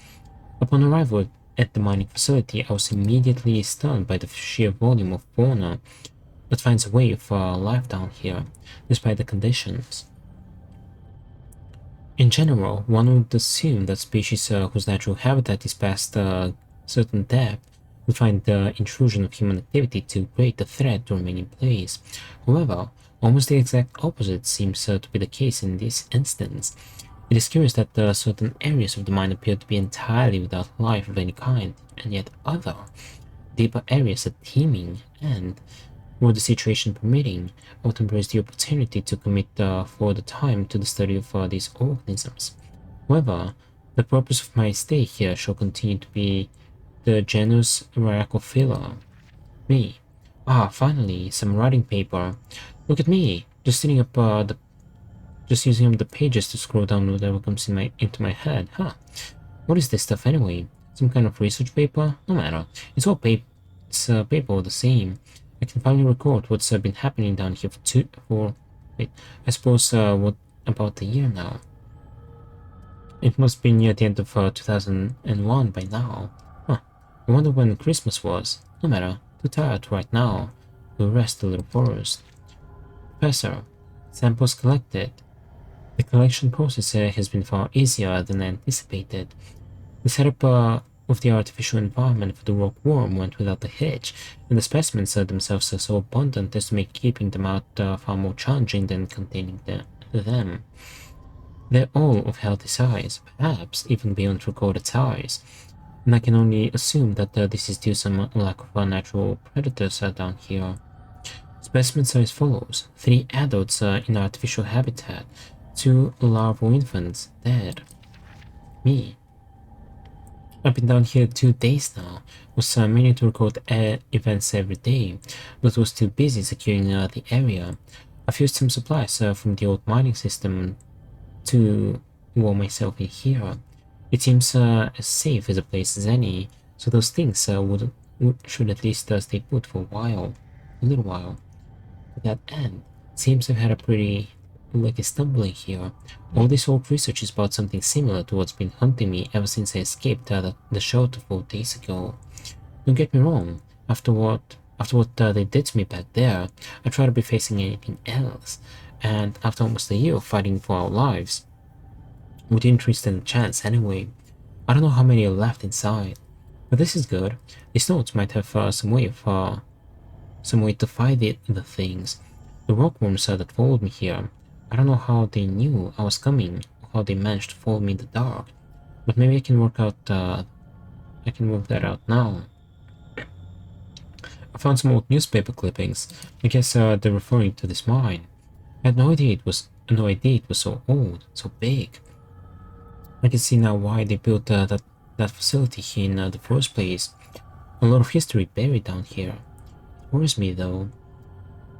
upon arrival at the mining facility, I was immediately stunned by the sheer volume of fauna that finds a way of life down here, despite the conditions. In general, one would assume that species whose natural habitat is past a certain depth would find the intrusion of human activity too great a threat to remain in place. However, almost the exact opposite seems to be the case in this instance. It is curious that certain areas of the mine appear to be entirely without life of any kind, and yet other, deeper areas are teeming, and, were the situation permitting, I would embrace the opportunity to commit for the time to the study of these organisms. However, the purpose of my stay here shall continue to be the genus Rhyacophila. Me. Ah, finally, some writing paper. Look at me, just sitting up just using up the pages to scroll down whatever comes into my head. Huh. What is this stuff anyway? Some kind of research paper? No matter. It's all paper all the same. I can finally record what's been happening down here wait, I suppose what about a year now? It must be near the end of 2001 by now. Huh. I wonder when Christmas was. No matter. Too tired right now. We'll rest a little first. Professor, samples collected. The collection process has been far easier than anticipated. The setup of the artificial environment for the rockworm went without a hitch, and the specimens themselves are so abundant as to make keeping them out far more challenging than containing them. They're all of healthy size, perhaps even beyond recorded size. and I can only assume that this is due to some lack of natural predators down here. Specimens are as follows: 3 adults in artificial habitat, 2 larval infants dead. Me. I've been down here 2 days now, was meaning to record events every day, but was too busy securing the area. I've used some supplies from the old mining system to warm myself in here. It seems as safe as a place as any, so those things should at least stay put for a little while. To that end, seems I've had a pretty lucky stumbling here. All this old research is about something similar to what's been hunting me ever since I escaped the shelter 4 days ago. Don't get me wrong, after what they did to me back there, I'd rather be facing anything else, and after almost a year of fighting for our lives, we didn't really stand a chance anyway. I don't know how many are left inside, but this is good. These notes might have some way to fight the things. The rockworms that followed me here. I don't know how they knew I was coming, or how they managed to follow me in the dark, but maybe I can work that out now. I found some old newspaper clippings. I guess they're referring to this mine. I had no idea it was so old, so big. I can see now why they built that facility here in the first place. A lot of history buried down here. It worries me though.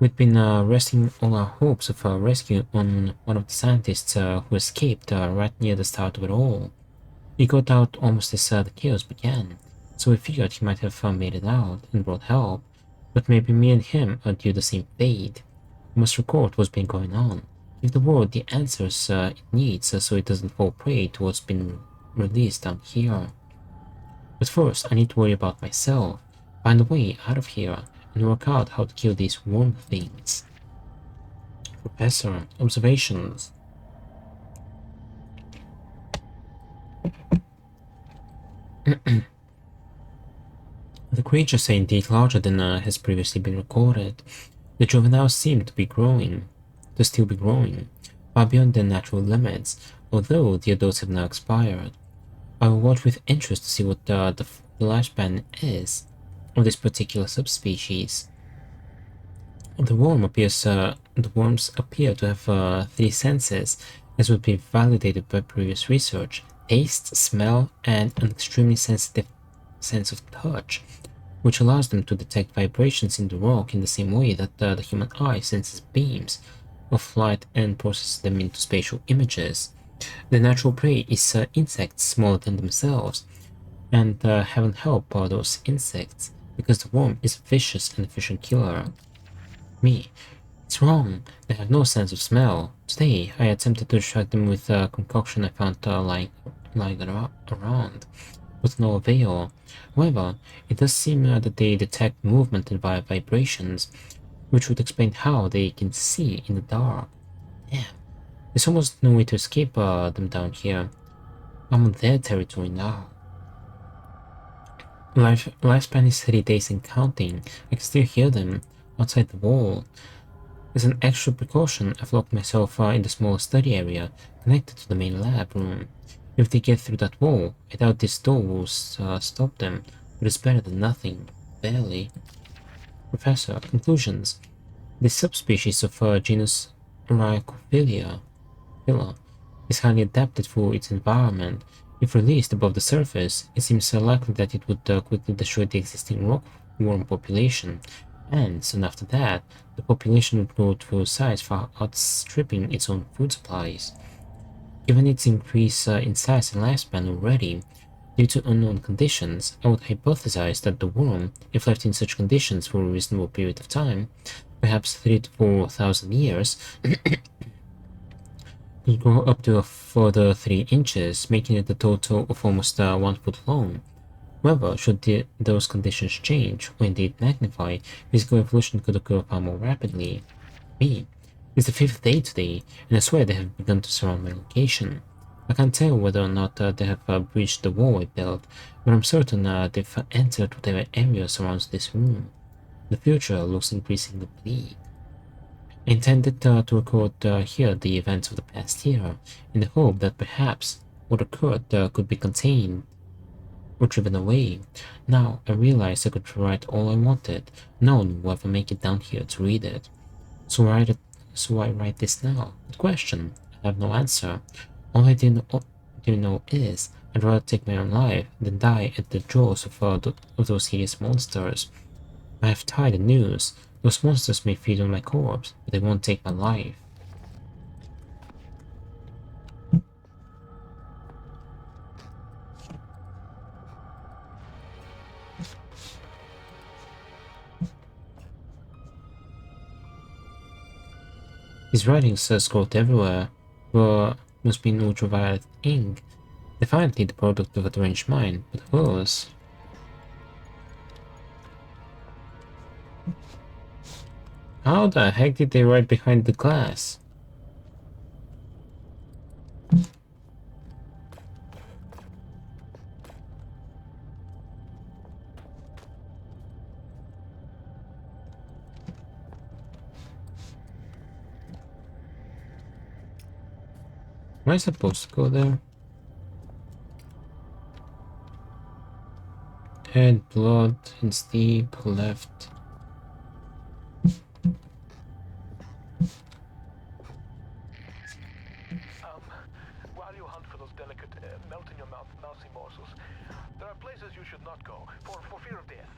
We'd been resting all our hopes of rescue on one of the scientists who escaped right near the start of it all. He got out almost as the chaos began, so we figured he might have made it out and brought help, but maybe me and him are due the same fate. We must record what's been going on, give the world the answers it needs so it doesn't fall prey to what's been released down here. But first, I need to worry about myself, find a way out of here, and work out how to kill these worm things. Professor, observations. The creatures are indeed larger than has previously been recorded. The juveniles seem to still be growing, far beyond their natural limits, although the adults have now expired. I will watch with interest to see what the lifespan is of this particular subspecies. The worms appear to have 3 senses, as would be validated by previous research: taste, smell, and an extremely sensitive sense of touch, which allows them to detect vibrations in the rock in the same way that the human eye senses beams of light and processes them into spatial images. The natural prey is insects smaller than themselves, and heaven help those insects, because the worm is a vicious and efficient killer. Me. It's wrong. They have no sense of smell. Today, I attempted to distract them with a concoction I found lying around, with no avail. However, it does seem that they detect movement and vibrations, which would explain how they can see in the dark. Damn. There's almost no way to escape them down here. I'm on their territory now. Lifespan is 30 days and counting. I can still hear them outside the wall. As an extra precaution, I've locked myself in the small study area connected to the main lab room. If they get through that wall, I doubt this door will stop them, but it's better than nothing. Barely. Professor, conclusions. This subspecies of genus Rhacophilia is highly adapted for its environment. If released above the surface, it seems likely that it would quickly destroy the existing rockworm population, and soon after that, the population would grow to a size far outstripping its own food supplies. Given its increase in size and lifespan already, due to unknown conditions, I would hypothesize that the worm, if left in such conditions for a reasonable period of time, perhaps 3,000 to 4,000 years, could grow up to a further 3 inches, making it a total of almost 1 foot long. However, should those conditions change, or indeed magnify, physical evolution could occur far more rapidly. Me. It's the 5th day today, and I swear they have begun to surround my location. I can't tell whether or not they have breached the wall I built, but I'm certain they've entered whatever area surrounds this room. The future looks increasingly bleak. I intended to record here the events of the past year, in the hope that perhaps what occurred could be contained or driven away. Now I realized I could write all I wanted. No one will ever make it down here to read it. So I write this now. Good question. I have no answer. All I do know is I'd rather take my own life than die at the jaws of those hideous monsters. I have tied the noose. Those monsters may feed on my corpse, but they won't take my life. His writing says scrawled everywhere, but must be in ultraviolet ink. Definitely the product of a deranged mind, but whose? How the heck did they write behind the glass? Am I supposed to go there? Head, blood, and steep, left. While you hunt for those delicate, melt-in-your-mouth mousy morsels, there are places you should not go, for fear of death.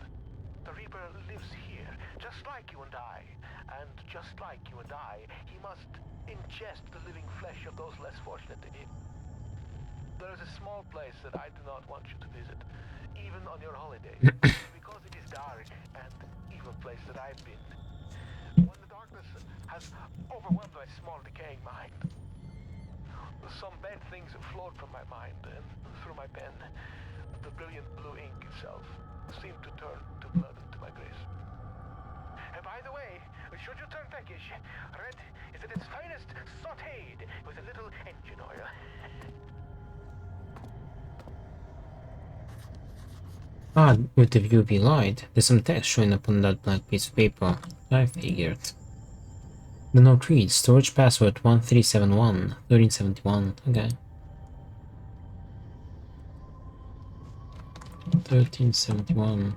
The Reaper lives here, just like you and I. And just like you and I, he must ingest the living flesh of those less fortunate than him. There is a small place that I do not want you to visit, even on your holidays, because it is dark and evil place that I've been. When the darkness has overwhelmed my small decaying mind, some bad things flowed from my mind and through my pen. The brilliant blue ink itself seemed to turn to blood into my grace. And by the way, should you turn peckish, red is at its finest sautéed with a little engine oil. Ah, with the UV light, there's some text showing up on that blank piece of paper. I figured. The note reads, storage password 1371, 1371, okay. 1371.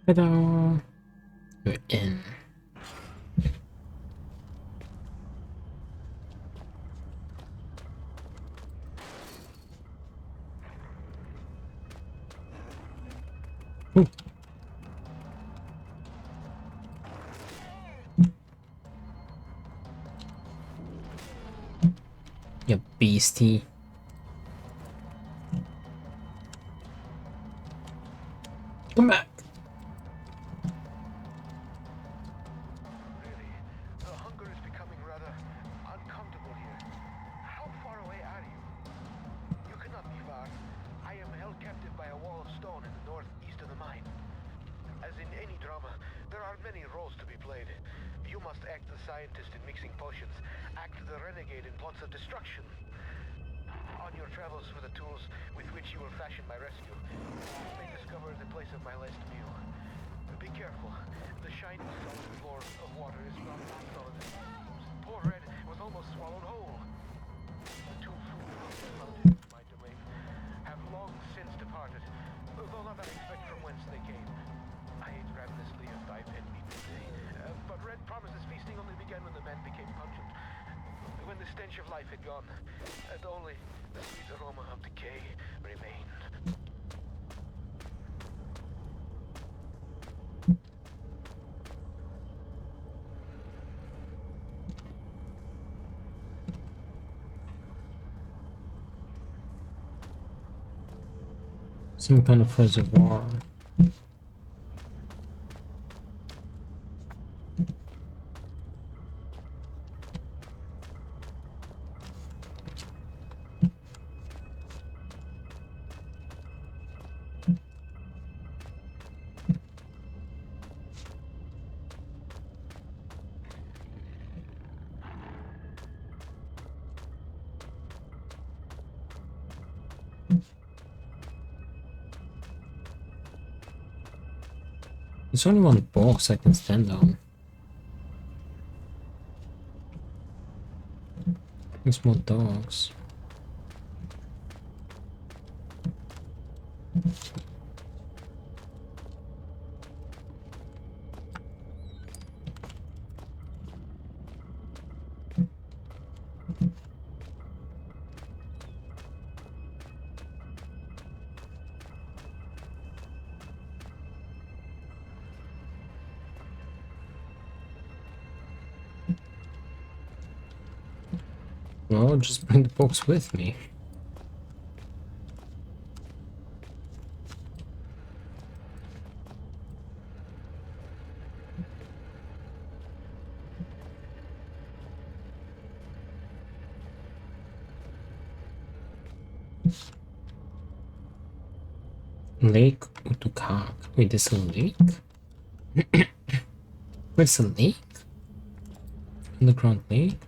Ta-da! We're in. Ooh. You beastie. Come back. Really, the hunger is becoming rather uncomfortable here. How far away are you? You cannot be far. I am held captive by a wall of stone in the northeast of the mine. As in any drama, there are many roles to be played. You must act the scientist in mixing potions, act the renegade in plots of destruction. On your travels for the tools with which you will fashion my rescue, you may discover the place of my last meal. Be careful. The shiny solid floor of water is not as solid as it seems. Poor Red was almost swallowed whole. The two food relatives of my domain have long since departed, though not I expect from whence they came. I ate ravenously of thy pen meat today, but Red promises feasting only began when the man became pungent. When the stench of life had gone, and only the sweet aroma of decay remained. Some kind of reservoir. There's only one box I can stand on. There's more dogs. Well, I'll just bring the box with me. Lake Utukak. Wait, there's a lake? Wait, it's a lake? Underground lake?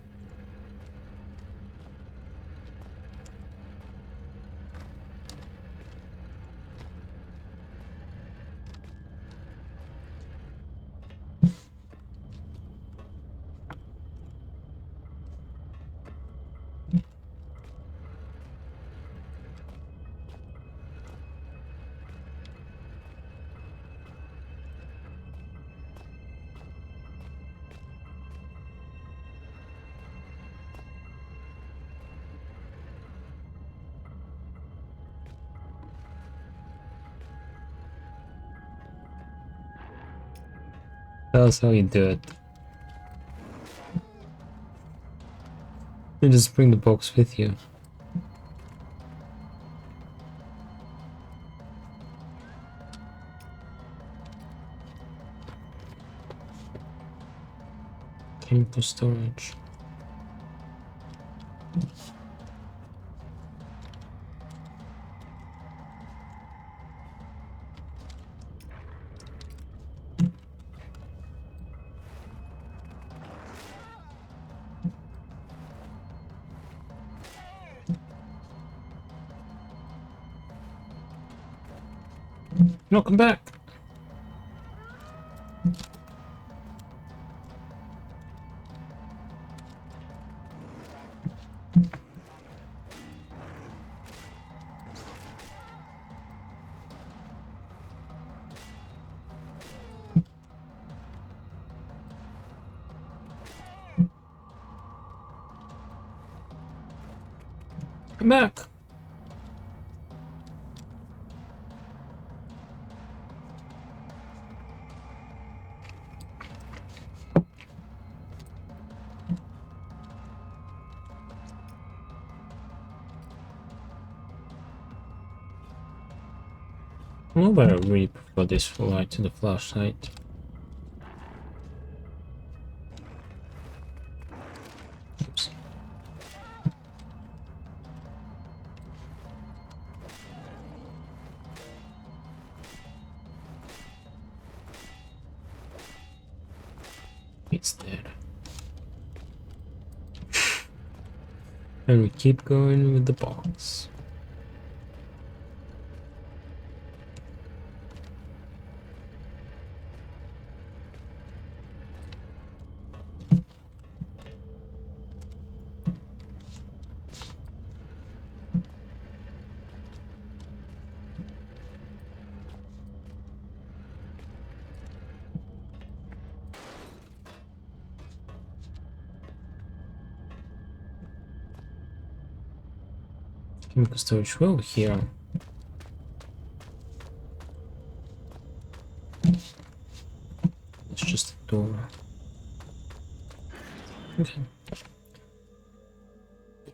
That's how you do it. You just bring the box with you. Chemical storage. No, come back. Come back. Well, but I really prefer this light to the flashlight. Oops. It's dead. And we keep going with the box. Chemical storage well here. It's just a door. Okay.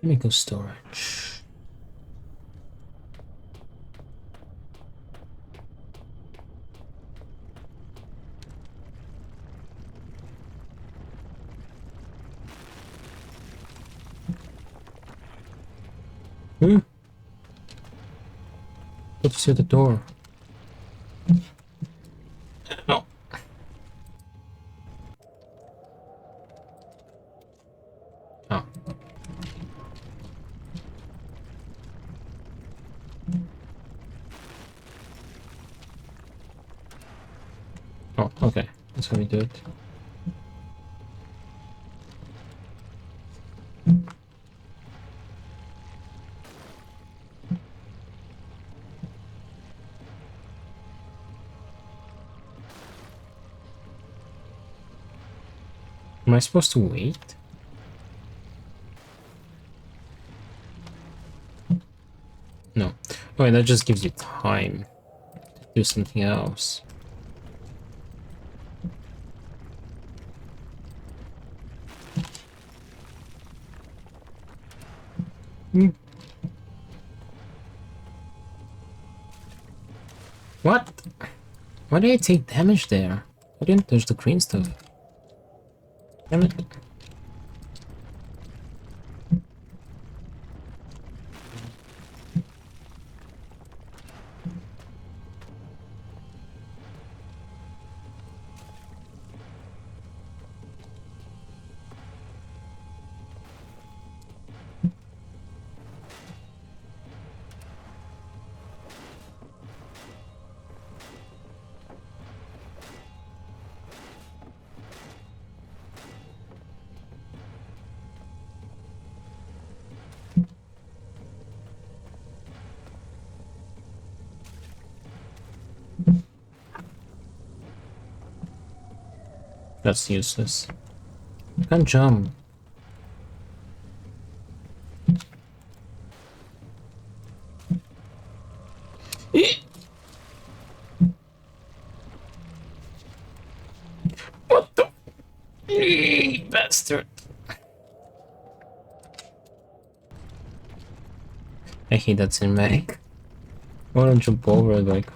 Chemical storage. Hmm? What is at the door? No. Oh. Oh, okay. That's how we do it. Am I supposed to wait? No. Oh, that just gives you time to do something else. Hmm. What? Why did I take damage there? I didn't touch the green stuff. Damn it. That's useless. Can't jump. What the bastard? I hate that cinematic. Why don't jump over it like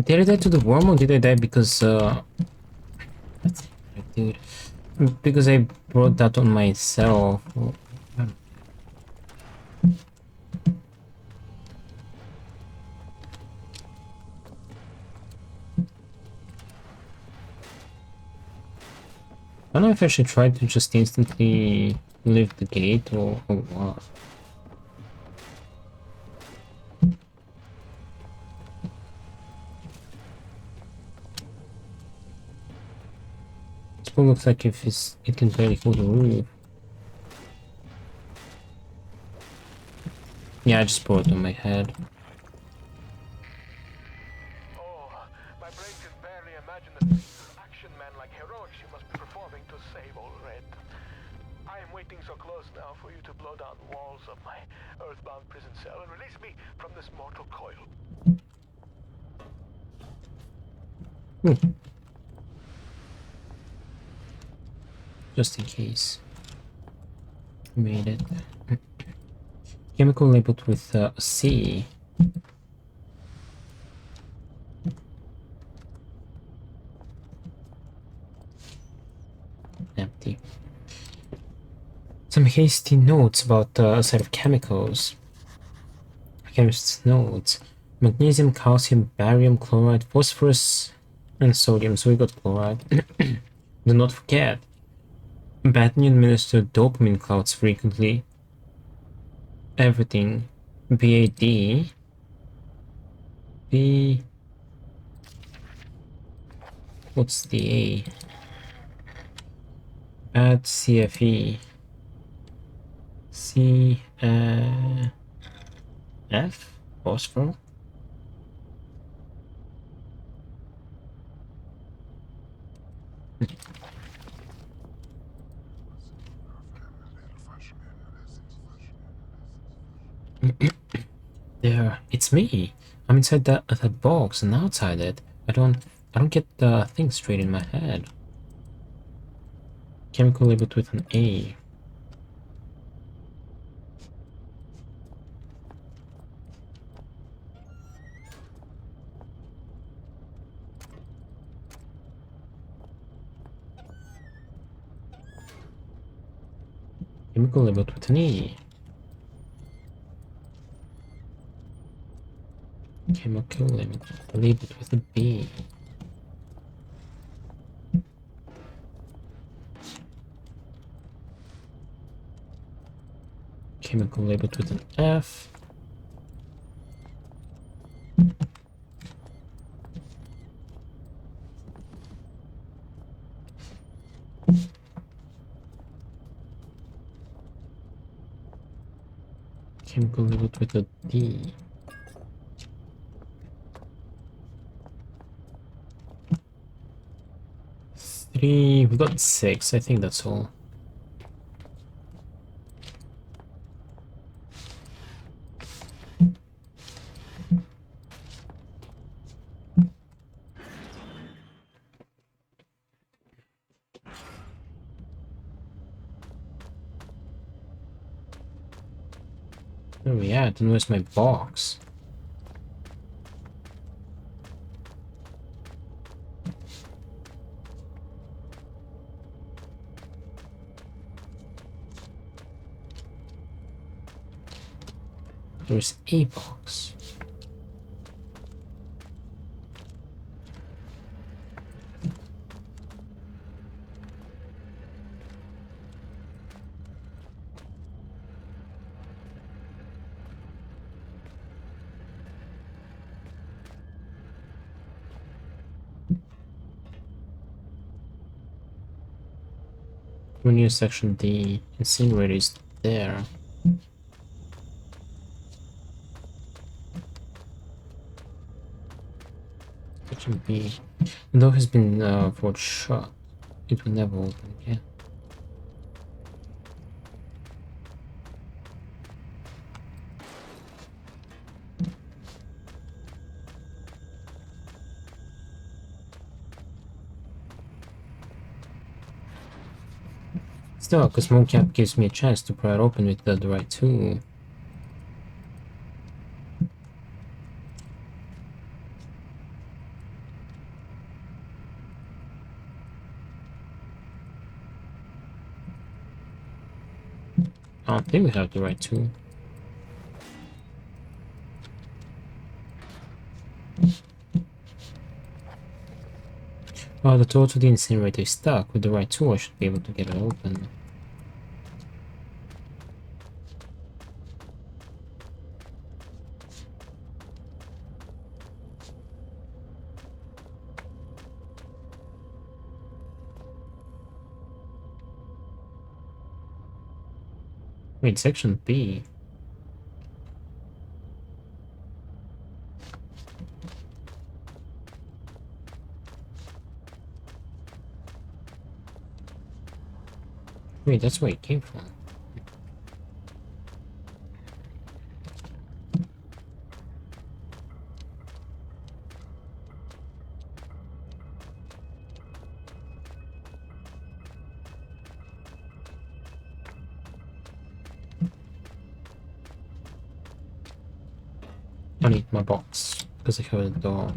Did I die to the worm or did I die because dude, because I brought that on myself. I don't know if I should try to just instantly leave the gate or what. This one looks like if it can barely hold the roof. Yeah, I just brought it on my head. Oh, my brain can barely imagine the feats of action man like heroics you must be performing to save old Red. I am waiting so close now for you to blow down the walls of my earthbound prison cell and release me from this mortal coil. Just in case. Made it. Chemical labeled with C. Empty. Some hasty notes about a set of chemicals. Chemist's notes. Magnesium, calcium, barium, chloride, phosphorus, and sodium. So we got chloride. Do not forget. Battery administered dopamine clouds frequently. Everything. BAD. B. What's the A? Bad CFE. C. F? Phosphor? There, it's me. I'm inside that box and outside it. I don't get the thing straight in my head. Chemical labeled with an A. Chemical labeled with an E. Chemical labeled with a B. Chemical labeled with an F. Chemical labeled with a D. Three. We got 6. I think that's all. Where are we at? And where's my box? There's a box. When you section D, incinerator is there. Section B. The door has been forged shut. It will never open again. Still, because mocap gives me a chance to pry it open with the right tool. I don't think we have the right tool. Oh, the door to the incinerator is stuck. With the right tool, I should be able to get it open. Wait, section B. Wait, that's where it came from. I need my box because I heard the door.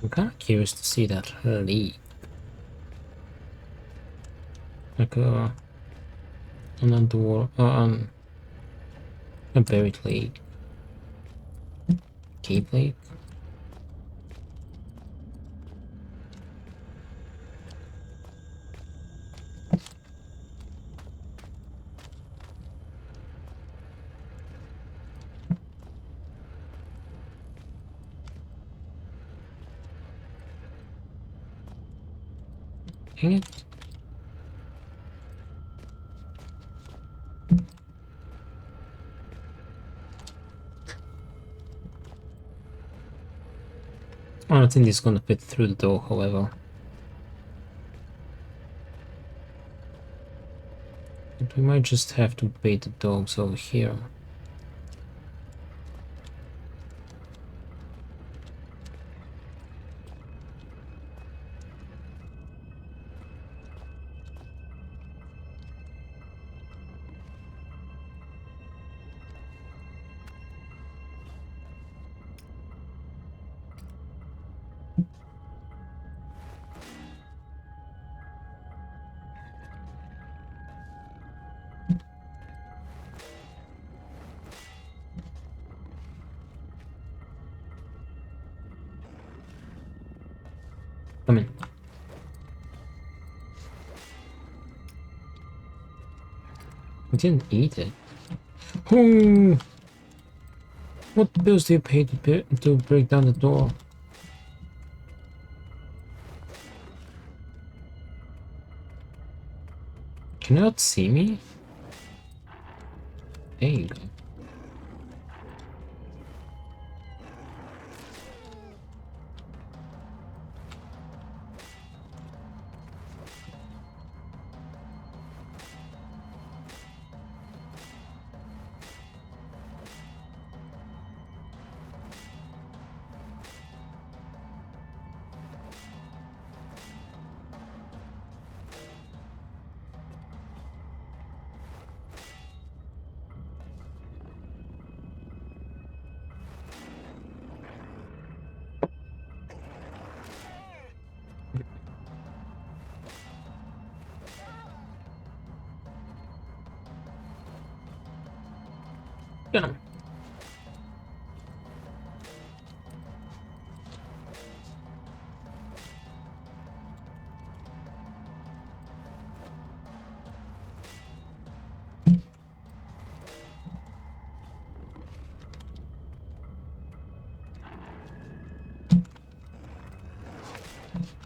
I'm kind of curious to see that leak. Like an underwater, a buried leak. Cave leak? Dang it. I don't think this is gonna fit through the door, however. But we might just have to bait the dogs over here. Come in. We didn't eat it. Oh! What bills do you pay to break down the door? Can you not see me? There you go. Get him.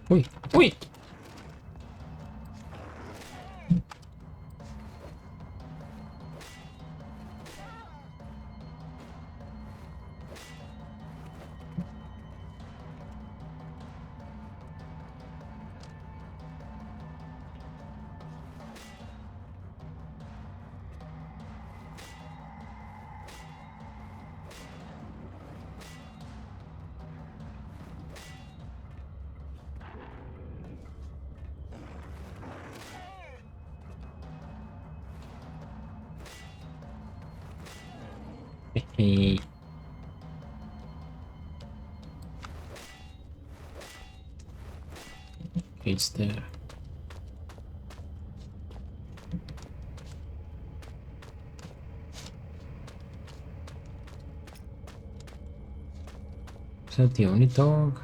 Wait, wait! Hey. It's there. Is that the only dog?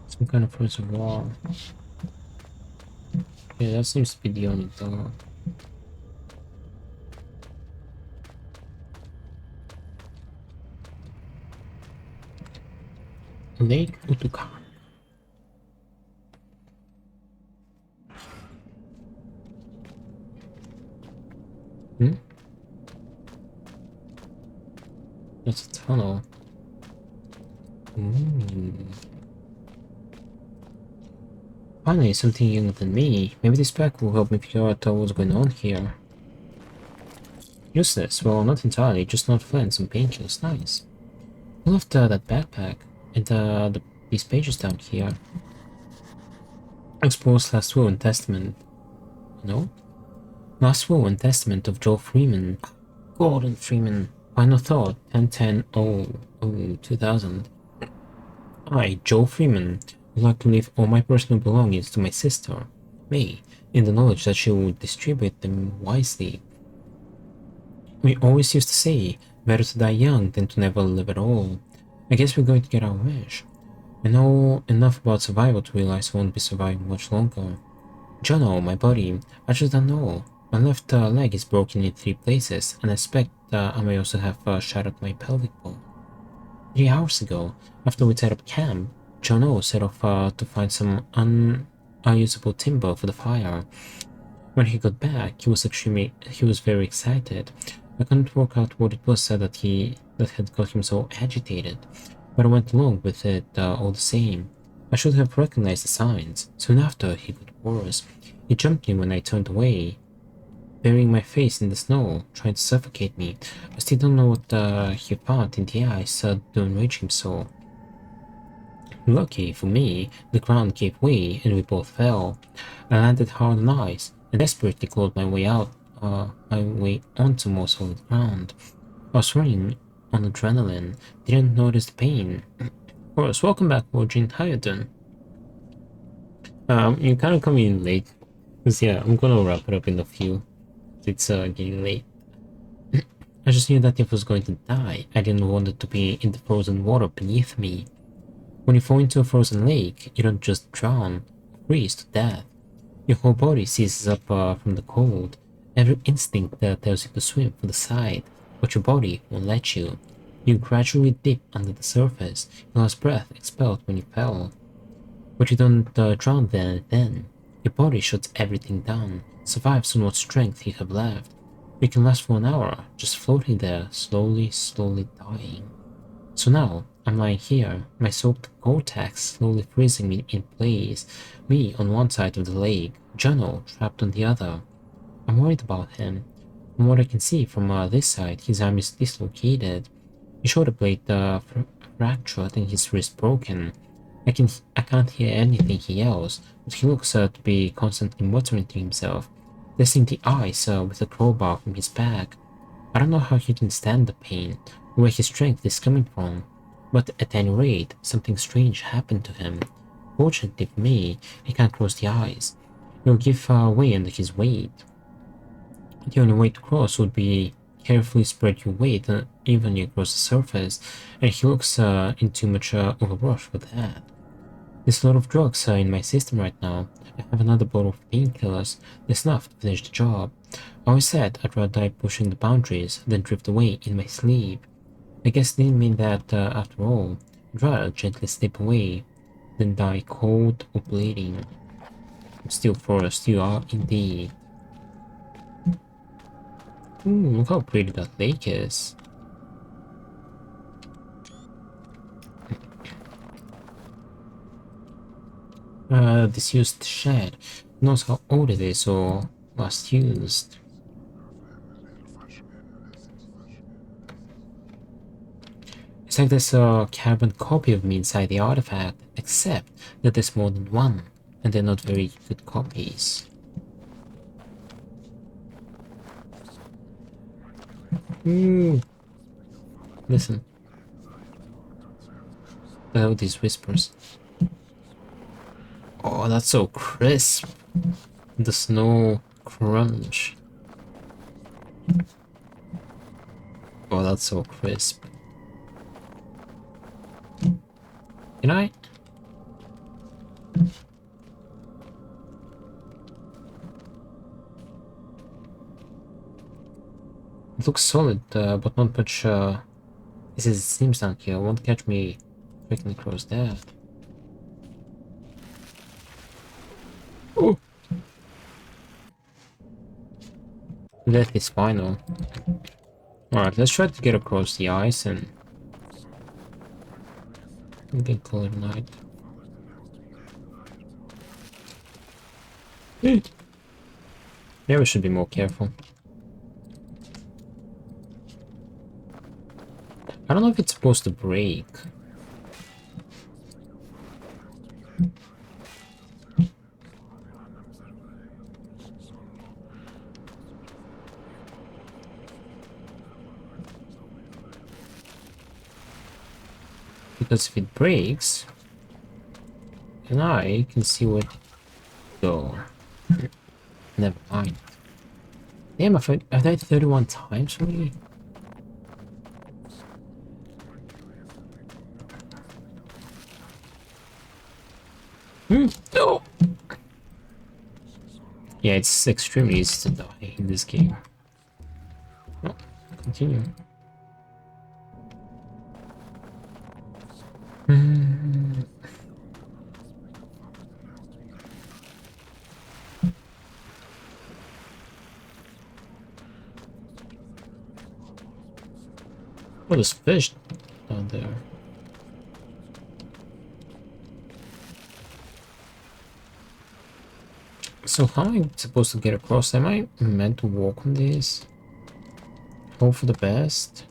Some kind of reservoir. Yeah, that seems to be the only dog. Lake Utuka. That's a tunnel. Finally, something younger than me. Maybe this pack will help me figure out what's going on here. Useless? Well, not entirely. Just not fun. Some painkillers. Nice. I love that backpack and these pages down here. Explores Last Will and Testament. No? Last Will and Testament of Joel Freeman. Gordon Freeman. Final Thought. 10-10-2000. I, Joel Freeman, would like to leave all my personal belongings to my sister. me, in the knowledge that she would distribute them wisely. We always used to say, better to die young than to never live at all. I guess we're going to get our wish. I know enough about survival to realize I won't be surviving much longer. Jono, my buddy, I just don't know. My left leg is broken in 3 places, and I suspect I may also have shattered my pelvic bone. 3 hours ago, after we set up camp, Jono set off to find some unusable timber for the fire. When he got back, he was very excited. I couldn't work out what it was that had got him so agitated, but I went along with it all the same. I should have recognized the signs. Soon after, he got worse. He jumped me when I turned away, burying my face in the snow, trying to suffocate me. I still don't know what he found in the ice to enrage him so. Lucky for me, the ground gave way and we both fell. I landed hard on ice and desperately clawed my way onto more solid ground. I was running on adrenaline, didn't notice the pain. Of course, welcome back, Virgin. How you doing? You kind of coming in late, cause yeah, I'm gonna wrap it up in a few. It's getting late. I just knew that if I was going to die, I didn't want it to be in the frozen water beneath me. When you fall into a frozen lake, you don't just drown, or freeze to death. Your whole body seizes up from the cold. Every instinct tells you to swim for the side, but your body won't let you. You gradually dip under the surface, your last breath expelled when you fell. But you don't drown there and then. Your body shuts everything down, survives on what strength you have left. You can last for an hour, just floating there, slowly dying. So now, I'm lying here, my soaked Gore-Tex slowly freezing me in place, me on one side of the lake, Jono trapped on the other. I'm worried about him. From what I can see from this side, his arm is dislocated, his shoulder blade fractured and his wrist broken. I can't hear anything he yells, but he looks to be constantly muttering to himself, testing the ice with a crowbar from his bag. I don't know how he can stand the pain, or where his strength is coming from, but at any rate, something strange happened to him. Fortunately for me, he can't close the eyes. He'll give way under his weight. The only way to cross would be carefully spread your weight evenly across the surface, and he looks in too much of a rush for that. There's a lot of drugs in my system right now. I have another bottle of painkillers. There's enough to finish the job. I always said I'd rather die pushing the boundaries than drift away in my sleep. I guess it didn't mean that after all. I'd rather gently slip away than die cold or bleeding. Still forest, you are indeed. Ooh, look how pretty that lake is. Disused shed. Who knows how old it is or last used. It's like there's a carbon copy of me inside the artifact, except that there's more than one, and they're not very good copies. Ooh. Listen. Oh, these whispers. Oh, that's so crisp. The snow crunch. Oh, that's so crisp. Can I? It looks solid, but not much, this is seems down here. Won't catch me breaking across that. Oh! Death is final. Alright, let's try to get across the ice and get color night. Yeah, we should be more careful. I don't know if it's supposed to break. Because if it breaks, then I can see where to go. Never mind. Damn, I've died 31 times already? No! Yeah, it's extremely easy to die in this game. Oh, continue. Oh, there's fish down there. So how am I supposed to get across? Am I meant to walk on this? Hope for the best?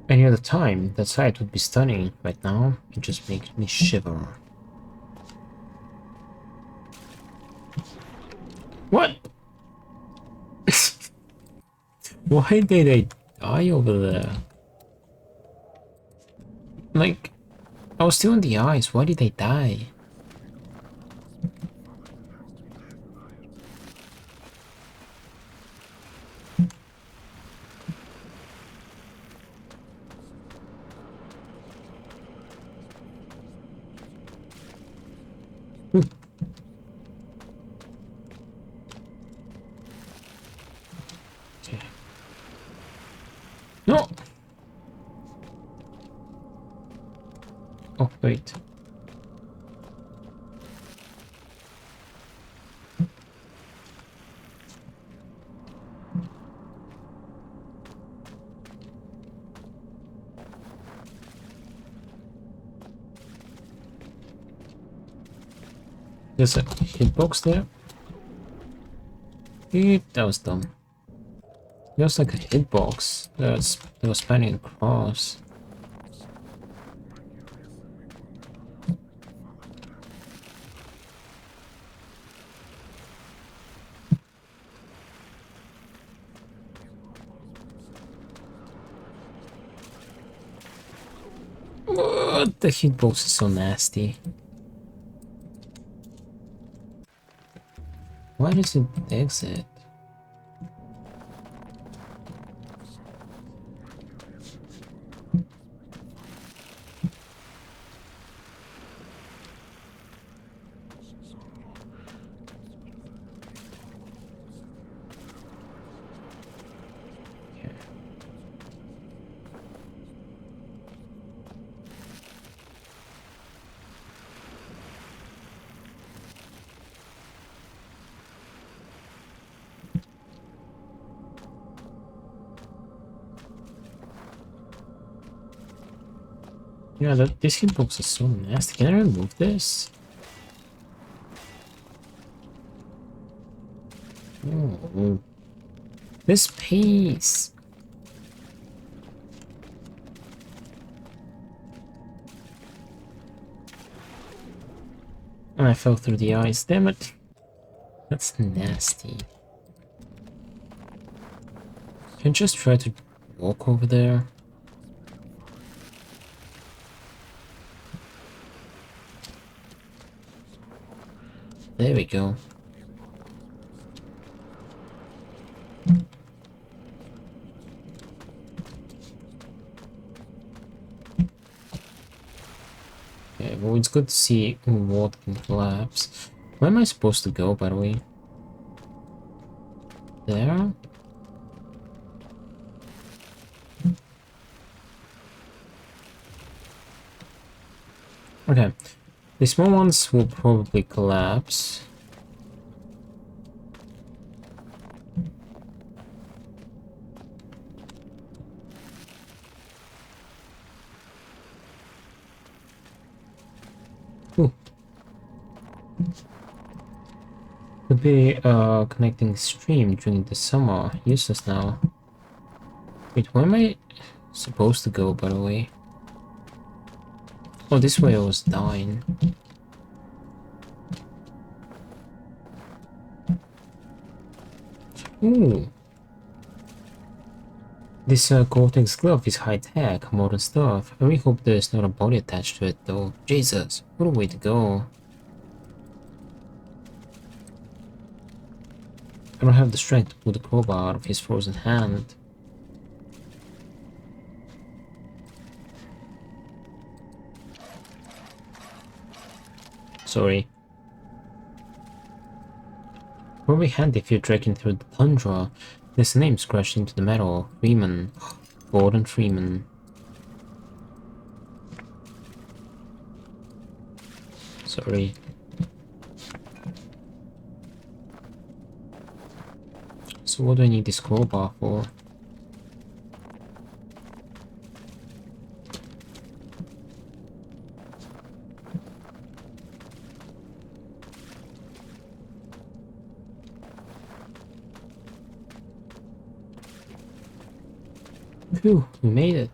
Any other time, that sight would be stunning. Right now, it just makes me shiver. What? Why did they die over there? Like, I was still in the ice. Why did they die? Okay. No! Oh, wait. There's a hitbox there. That was dumb. There's like a hitbox that was spanning across. What? The hitbox is so nasty. Why does it exit? Yeah, this hitbox is so nasty. Can I remove this? Oh, this piece. And I fell through the ice. Damn it. That's nasty. Can I just try to walk over there? There we go. Okay, well, it's good to see what can collapse. Where am I supposed to go, by the way? There? Okay. The small ones will probably collapse. Ooh. Could be connecting stream during the summer. Useless now. Wait, where am I supposed to go, by the way? Oh, this way I was dying. Ooh. This Cortex glove is high-tech, modern stuff. I really hope there's not a body attached to it though. Jesus, what a way to go. I don't have the strength to pull the crowbar out of his frozen hand. Sorry. Probably handy if you're trekking through the tundra. There's a name scratched into the metal. Freeman. Gordon Freeman. Sorry. So what do I need this crowbar for? Phew, we made it.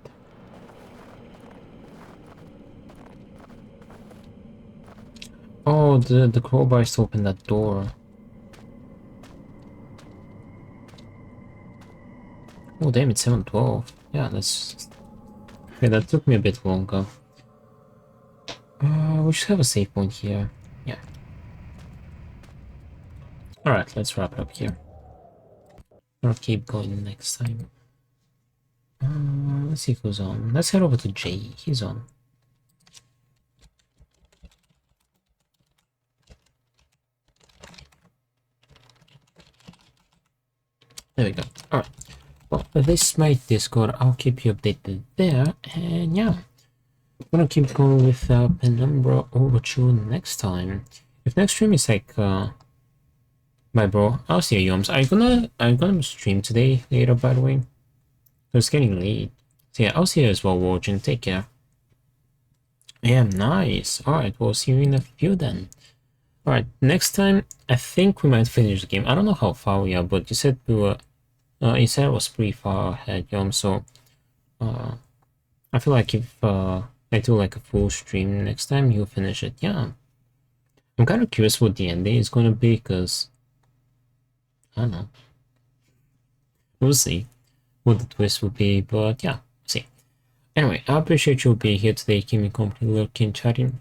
Oh, the crowbar is to open that door. Oh damn, it's 7:12. Yeah, that's... Okay, that took me a bit longer. We should have a save point here. Yeah. Alright, let's wrap it up here. I'll keep going next time. Let's see who's on. Let's head over to Jay. He's on. There we go. Alright. Well, this is my Discord. I'll keep you updated there. And yeah. I'm gonna keep going with Penumbra Overture next time. If next stream is like bye bro, I'll see you Yoms. I'm gonna stream today later, by the way. It's getting late. So yeah, I'll see you as well watching. Take care. Yeah, nice. Alright, we'll see you in a few then. Alright, next time I think we might finish the game. I don't know how far we are, but you said we were you said I was pretty far ahead, Yom, so I feel like if I do like a full stream next time, you'll finish it. Yeah. I'm kind of curious what the ending is gonna be, because I don't know. We'll see what the twist will be, but yeah, see. Anyway, I appreciate you being here today, keeping me company, lurking, chatting,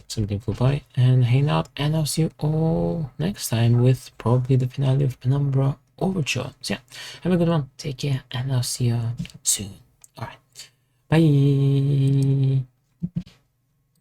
something flew by, and hanging out, and I'll see you all next time with probably the finale of Penumbra Overture. So yeah, have a good one, take care, and I'll see you soon. Alright, bye!